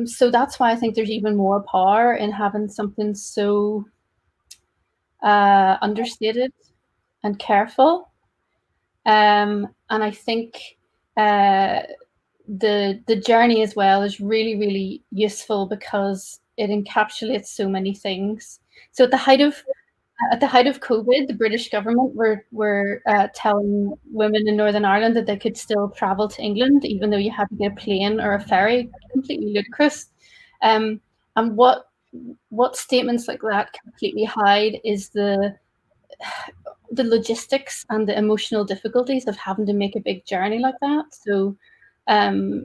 So that's why I think there's even more power in having something so understated and careful. And I think the journey as well is really, really useful because it encapsulates so many things. So at the height of COVID, the British government were telling women in Northern Ireland that they could still travel to England, even though you had to get a plane or a ferry. Completely ludicrous. And what statements like that completely hide is the logistics and the emotional difficulties of having to make a big journey like that. So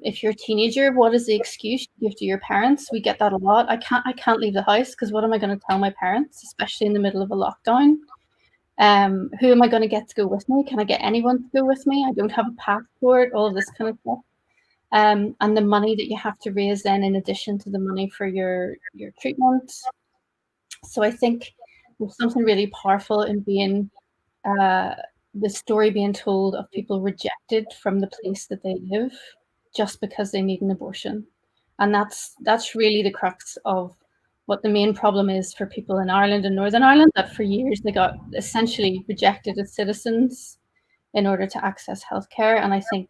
if you're a teenager, what is the excuse you give to your parents? We get that a lot. I can't leave the house because what am I going to tell my parents, especially in the middle of a lockdown? Who am I going to get to go with me? Can I get anyone to go with me? I don't have a passport, all of this kind of stuff. And the money that you have to raise then in addition to the money for your treatment. So I think there's something really powerful in being the story being told of people rejected from the place that they live just because they need an abortion. And that's really the crux of what the main problem is for people in Ireland and Northern Ireland, that for years they got essentially rejected as citizens in order to access healthcare. And I think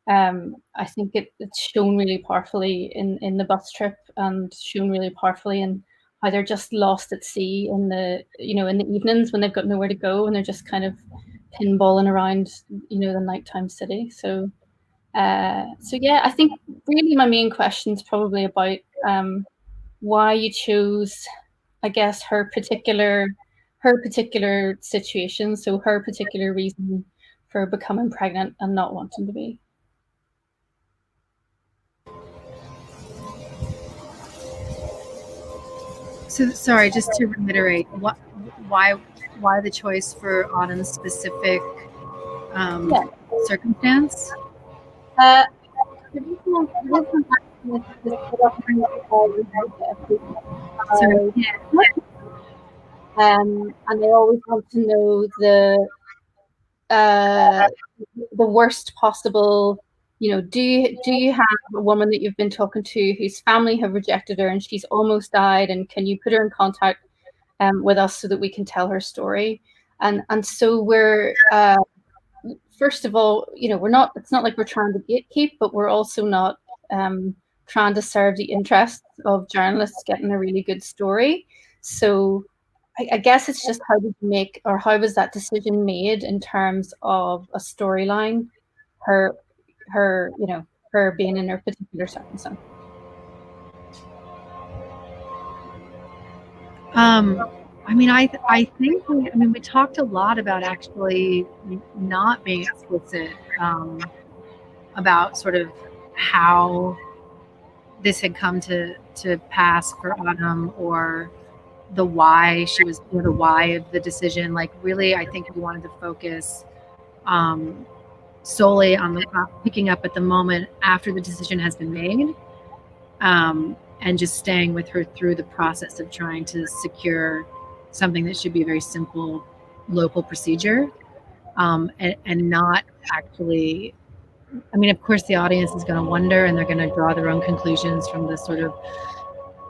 it's shown really powerfully in the bus trip, and shown really powerfully in how they're just lost at sea in the evenings when they've got nowhere to go and they're just kind of pinballing around, the nighttime city. So yeah, I think really my main question is probably about why you chose, I guess, her particular situation, so her particular reason for becoming pregnant and not wanting to be. So sorry, just to reiterate, why the choice for Autumn's specific circumstance? Sorry. And they always want to know the worst possible. Do you have a woman that you've been talking to whose family have rejected her and she's almost died, and can you put her in contact with us so that we can tell her story? And so we're first of all, it's not like we're trying to gatekeep, but we're also not trying to serve the interests of journalists getting a really good story. So I guess it's just how was that decision made in terms of a storyline, her being in her particular circumstance. I think we talked a lot about actually not being explicit about sort of how this had come to pass for Autumn, or the why she was, the why of the decision. Like, really, I think we wanted to focus solely on the picking up at the moment after the decision has been made, and just staying with her through the process of trying to secure something that should be a very simple local procedure, and not actually. Of course, the audience is going to wonder, and they're going to draw their own conclusions from the sort of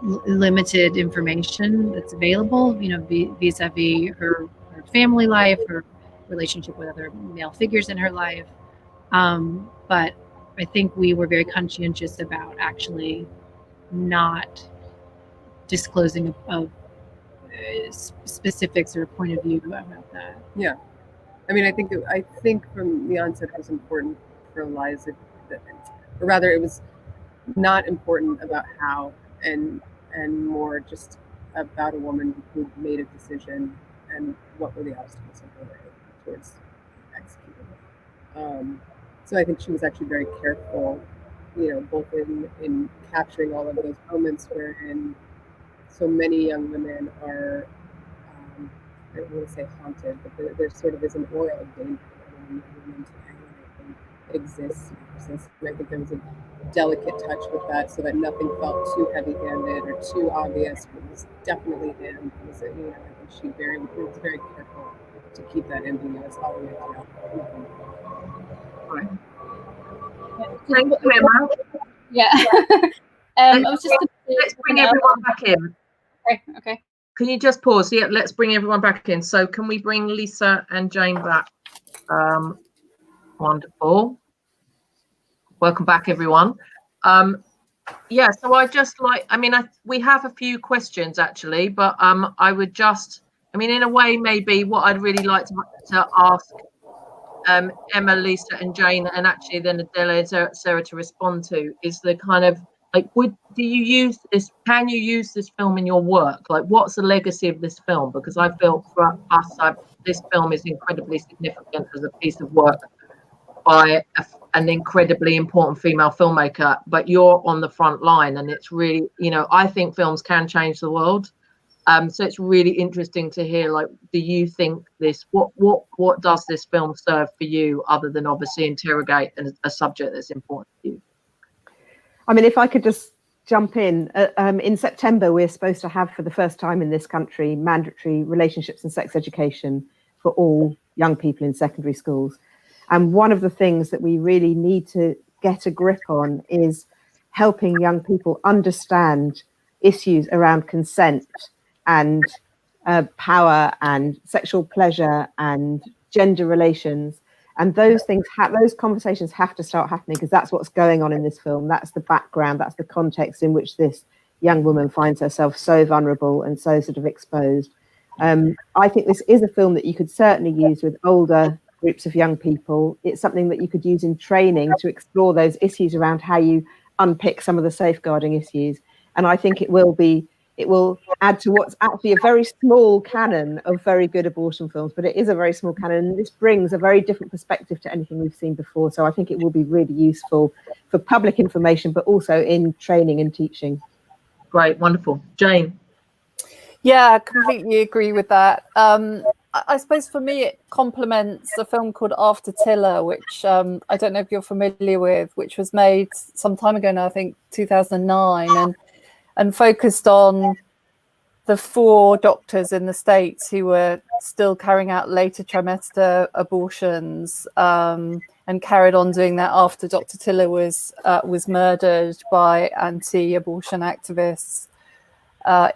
limited information that's available, vis-a-vis her family life, her relationship with other male figures in her life. But I think we were very conscientious about actually not disclosing of specifics or point of view about that. Yeah, I think from the onset it was important for Eliza, or rather, it was not important about how, and more just about a woman who made a decision and what were the obstacles of her way towards executing it. So I think she was actually very careful, both in capturing all of those moments wherein so many young women are, I don't want to say haunted, but there sort of is an aura of danger around women today. And I think it exists. And I think there was a delicate touch with that, so that nothing felt too heavy-handed or too obvious. But it was definitely him. I think she was very careful to keep that ambiguous all the way throughout. Right. Thank you, Emma. Yeah. Let's bring everyone back in. Okay. Can you just pause? Yeah, let's bring everyone back in. So can we bring Lisa and Jane back? Wonderful. Welcome back, everyone. Yeah, so I just we have a few questions actually, but I would just, in a way, maybe what I'd really like to ask Emma, Lisa and Jane, and actually then Adele and Sarah to respond to, is the kind of, like, do you use this, can you use this film in your work? Like, what's the legacy of this film? Because I feel for us, this film is incredibly significant as a piece of work by an incredibly important female filmmaker, but you're on the front line, and it's really, I think films can change the world. So it's really interesting to hear, like, do you think this, what does this film serve for you, other than obviously interrogate a subject that's important to you? If I could just jump in September, we're supposed to have, for the first time in this country, mandatory relationships and sex education for all young people in secondary schools. And one of the things that we really need to get a grip on is helping young people understand issues around consent and power and sexual pleasure and gender relations. And those things, those conversations have to start happening, because that's what's going on in this film. That's the background, that's the context in which this young woman finds herself so vulnerable and so sort of exposed. I think this is a film that you could certainly use with older groups of young people. It's something that you could use in training to explore those issues around how you unpick some of the safeguarding issues. And I think it will add to what's actually a very small canon of very good abortion films, but it is a very small canon, and this brings a very different perspective to anything we've seen before. So I think it will be really useful for public information, but also in training and teaching. Great, wonderful. Jane? Yeah, I completely agree with that. I suppose for me it complements a film called After Tiller, which I don't know if you're familiar with, which was made some time ago now, I think 2009, and focused on the 4 doctors in the States who were still carrying out later trimester abortions, and carried on doing that after Dr. Tiller was murdered by anti-abortion activists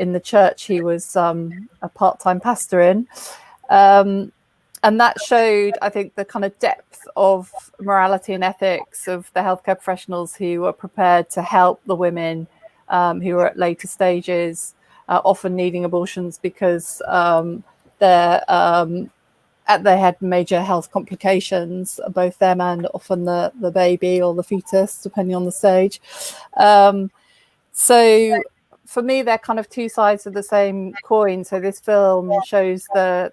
in the church he was a part-time pastor in. And that showed, I think, the kind of depth of morality and ethics of the healthcare professionals who were prepared to help the women who were at later stages, often needing abortions because they had major health complications, both them and often the baby or the fetus, depending on the stage. So for me, they're kind of 2 sides of the same coin. So this film shows the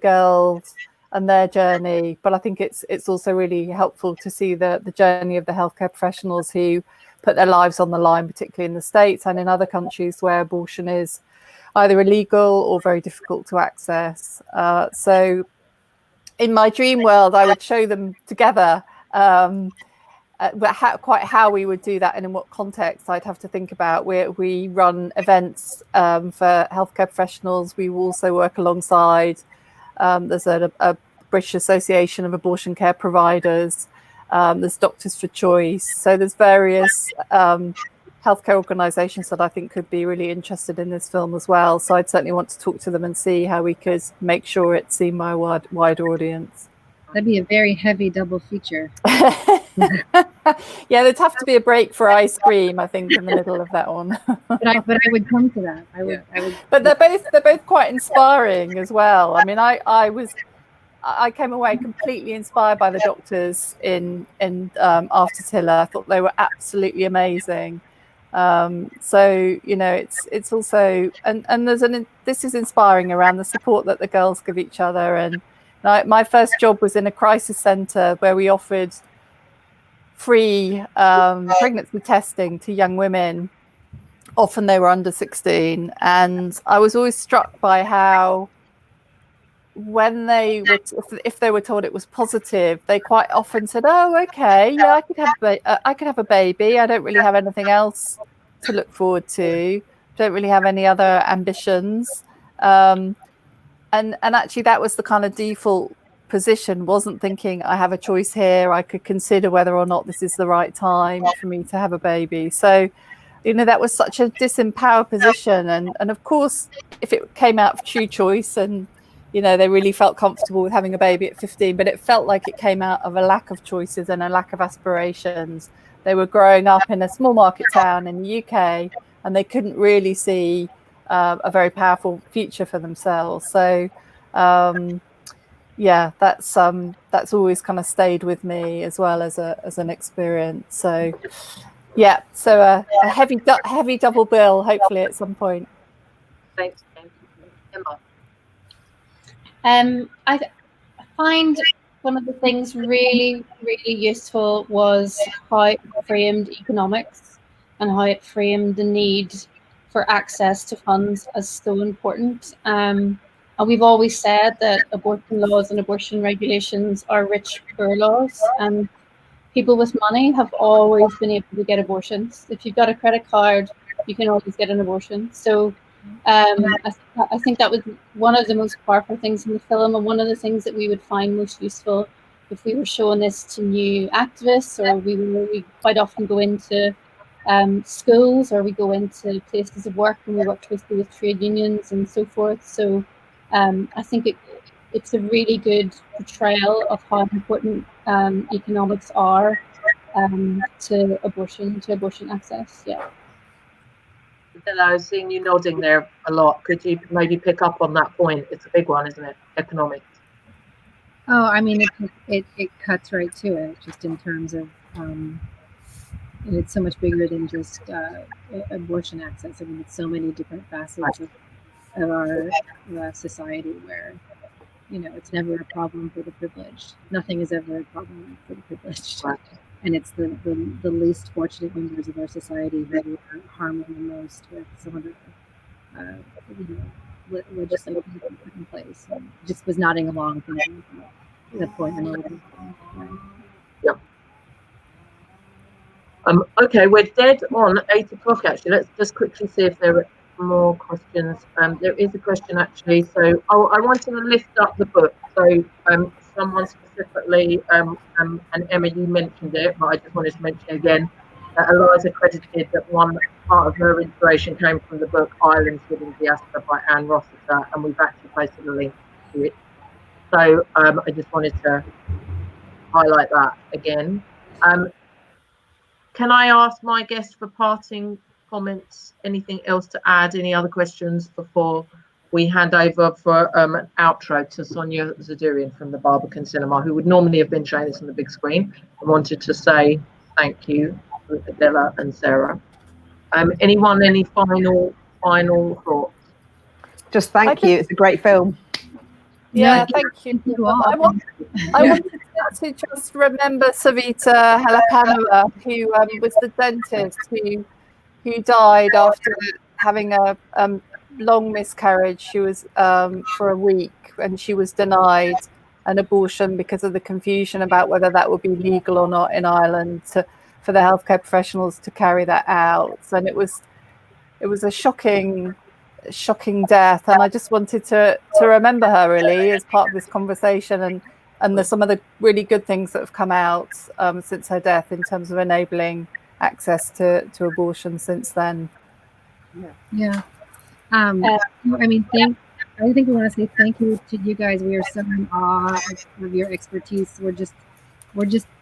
girls and their journey, but I think it's also really helpful to see the journey of the healthcare professionals who put their lives on the line, particularly in the States and in other countries where abortion is either illegal or very difficult to access. So in my dream world, I would show them together, but how we would do that and in what context I'd have to think about. We run events for healthcare professionals. We also work alongside, there's a British Association of Abortion Care Providers, there's Doctors for Choice. So there's various healthcare organisations that I think could be really interested in this film as well. So I'd certainly want to talk to them and see how we could make sure it's seen by a wider audience. That'd be a very heavy double feature. Yeah, there'd have to be a break for ice cream, I think, in the middle of that one. but I would come to that. I would. But they're both quite inspiring as well. I mean, I came away completely inspired by the doctors in After Tiller. I thought they were absolutely amazing. So you know, it's also and this is inspiring around the support that the girls give each other. And my first job was in a crisis centre where we offered free pregnancy testing to young women. Often they were under 16, and I was always struck by how when if they were told it was positive, they quite often said, "Oh, okay, yeah, I could have a baby. I don't really have anything else to look forward to. Don't really have any other ambitions." And actually, that was the kind of default position. Wasn't thinking I have a choice here. I could consider whether or not this is the right time for me to have a baby. So, you know, that was such a disempowered position. And of course, if it came out of true choice and, you know, they really felt comfortable with having a baby at 15, but it felt like it came out of a lack of choices and a lack of aspirations. They were growing up in a small market town in the UK, and they couldn't really see a very powerful future for themselves. So, yeah, that's always kind of stayed with me as well as an experience. So, yeah, so a heavy double bill, hopefully at some point. Thanks, Emma. I find one of the things really, really useful was how it framed economics and how it framed the need for access to funds as so important. And we've always said that abortion laws and abortion regulations are rich, poor laws, and people with money have always been able to get abortions. If you've got a credit card, you can always get an abortion. So I think that was one of the most powerful things in the film, and one of the things that we would find most useful if we were showing this to new activists, or we quite often go into schools, or we go into places of work and we work closely with trade unions and so forth. So I think it's a really good portrayal of how important economics are to abortion access. Yeah. I was seeing you nodding there a lot. Could you maybe pick up on that point? It's a big one, isn't it? Economics. Oh, I mean, it cuts right to it, just in terms of it's so much bigger than just abortion access. I mean, it's so many different facets of our society where, you know, it's never a problem for the privileged. Nothing is ever a problem for the privileged. Right. And it's the least fortunate members of our society who are harmed the most with some of the legislation put in place. And just was nodding along thinking the point. Yeah. Okay, we're dead on 8 o'clock actually. Let's just quickly see if there are more questions. There is a question actually. So I wanted to lift up the book. So someone specifically, and Emma, you mentioned it, but I just wanted to mention again that Eliza credited that one part of her inspiration came from the book Islands Within Diaspora by Anne Rossiter, and we've actually posted a link to it. So I just wanted to highlight that again. Can I ask my guest for parting comments? Anything else to add? Any other questions before we hand over for an outro to Sonia Zadurian from the Barbican Cinema, who would normally have been showing this on the big screen? I wanted to say thank you to Adele and Sarah. Anyone, any final thoughts? Just thank you. It's a great film. Yeah, thank you. I wanted to just remember Savita Halapanova, who was the dentist who died after having a long miscarriage. She was for a week, and she was denied an abortion because of the confusion about whether that would be legal or not in Ireland for the healthcare professionals to carry that out. And it was a shocking death, and I just wanted to remember her really as part of this conversation, and some of the really good things that have come out since her death in terms of enabling access to abortion since then. Yeah. I mean, I think we want to say thank you to you guys. We are so in awe of your expertise. We're just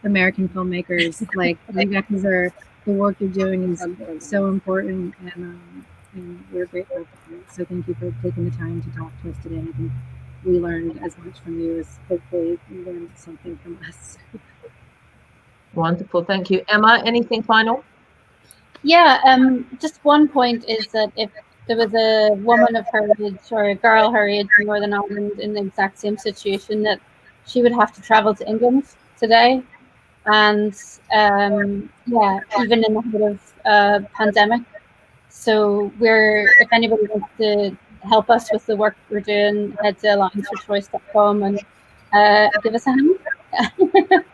American filmmakers. Like, you guys are, the work you're doing is so important, and we're grateful for it. So thank you for taking the time to talk to us today. I think we learned as much from you as hopefully you learned something from us. Wonderful, thank you. Emma, anything final? Yeah, just one point is that if there was a woman of her age or a girl her age in Northern Ireland in the exact same situation, that she would have to travel to England today. And yeah, even in the height of pandemic. So if anybody wants to help us with the work we're doing, head to allianceforchoice.com and give us a hand.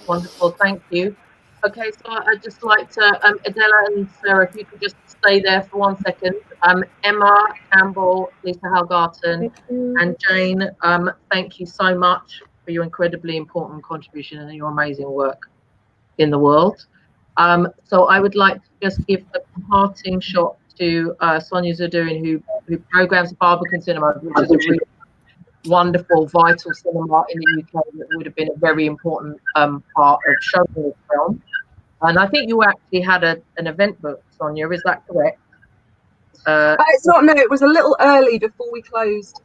Wonderful, thank you. Okay, so I'd just like to, Adele and Sarah, if you could just stay there for 1 second. Emma Campbell, Lisa Hallgarten, and Jane, thank you so much for your incredibly important contribution and your amazing work in the world. So I would like to just give a parting shot to Sonia Zadurian, who programs Barbican Cinema, which is a really wonderful, vital cinema in the UK that would have been a very important part of showing this film. And I think you actually had an event booked, Sonia, is that correct? It's not, no, it was a little early before we closed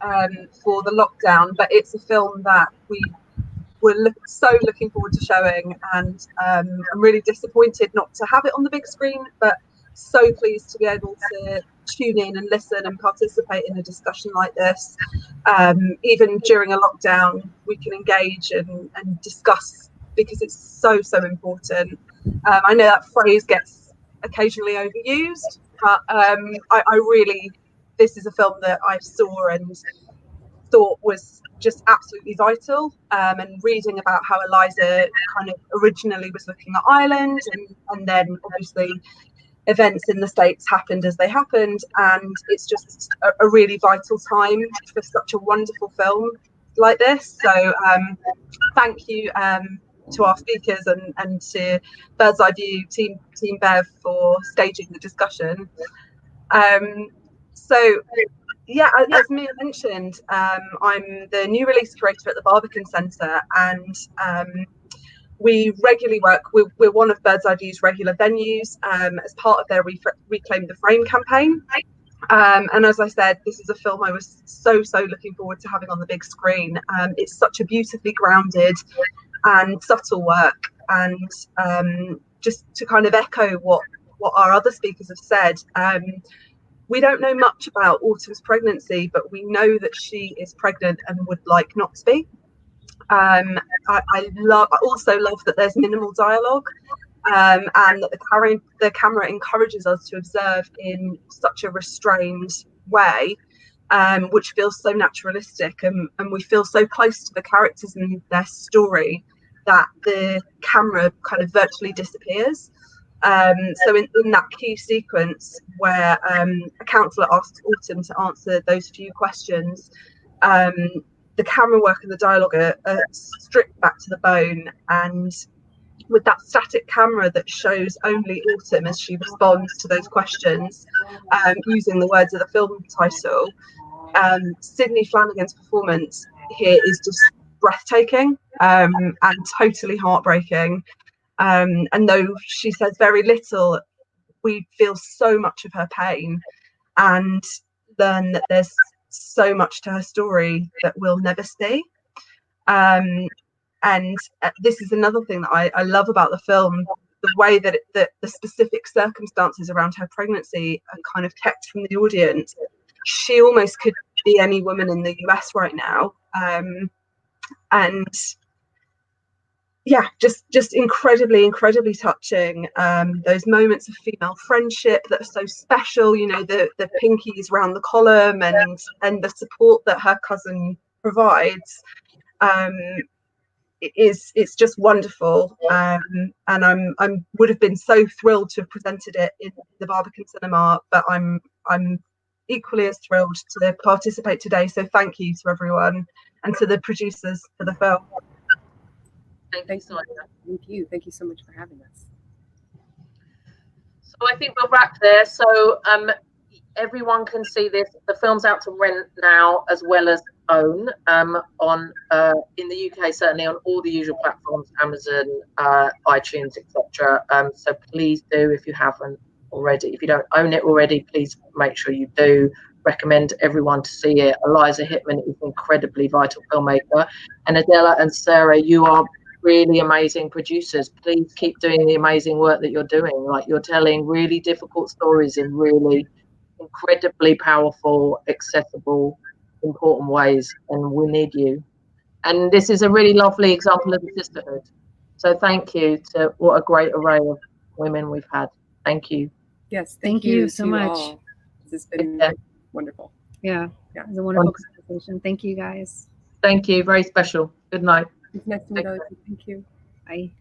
for the lockdown, but it's a film that we were so looking forward to showing, and I'm really disappointed not to have it on the big screen, but so pleased to be able to tune in and listen and participate in a discussion like this. Even during a lockdown, we can engage and discuss, because it's so important. I know that phrase gets occasionally overused, but I really, this is a film that I saw and thought was just absolutely vital, and reading about how Eliza kind of originally was looking at Ireland, and then obviously events in the States happened as they happened, and it's just a really vital time for such a wonderful film like this. So thank you to our speakers and to Bird's Eye View, Team Bev, for staging the discussion. So yeah, as Mia mentioned, I'm the new release curator at the Barbican Centre, and we regularly work, we're one of Bird's Eye View's regular venues as part of their Reclaim the Frame campaign. And as I said, this is a film I was so looking forward to having on the big screen. It's such a beautifully grounded and subtle work, and just to kind of echo what our other speakers have said, we don't know much about Autumn's pregnancy, but we know that she is pregnant and would like not to be. I also love that there's minimal dialogue, and that the camera encourages us to observe in such a restrained way, which feels so naturalistic, and we feel so close to the characters and their story that the camera kind of virtually disappears. So in that key sequence where a counsellor asks Autumn to answer those few questions, the camera work and the dialogue are stripped back to the bone, and with that static camera that shows only Autumn as she responds to those questions, using the words of the film title, Sidney Flanigan's performance here is just breathtaking and totally heartbreaking. And though she says very little, we feel so much of her pain and learn that there's so much to her story that we'll never see. And this is another thing that I love about the film, the way that the specific circumstances around her pregnancy are kind of kept from the audience. She almost could be any woman in the US right now. And yeah, just incredibly touching. Those moments of female friendship that are so special, you know, the pinkies round the column and the support that her cousin provides. It's just wonderful, and I would have been so thrilled to have presented it in the Barbican Cinema, but I'm equally as thrilled to participate today. So thank you to everyone and to the producers for the film. Thank you. Thank you so much for having us. So I think we'll wrap there. So everyone can see this. The film's out to rent now as well as own on in the UK, certainly on all the usual platforms, Amazon, iTunes, etc. So please do, if you haven't already. If you don't own it already, please make sure you do. Recommend everyone to see it. Eliza Hittman is an incredibly vital filmmaker, and Adele and Sarah, you are really amazing producers. Please keep doing the amazing work that you're doing. Like, you're telling really difficult stories in really incredibly powerful, accessible, important ways, and we need you. And this is a really lovely example of the sisterhood. So thank you to what a great array of women we've had. Thank you. Yes, thank you so much. All. This has been wonderful. Yeah, it was a wonderful conversation. Thank you, guys. Thank you. Very special. Good night. It's nice to meet all of you. Thank you. Bye.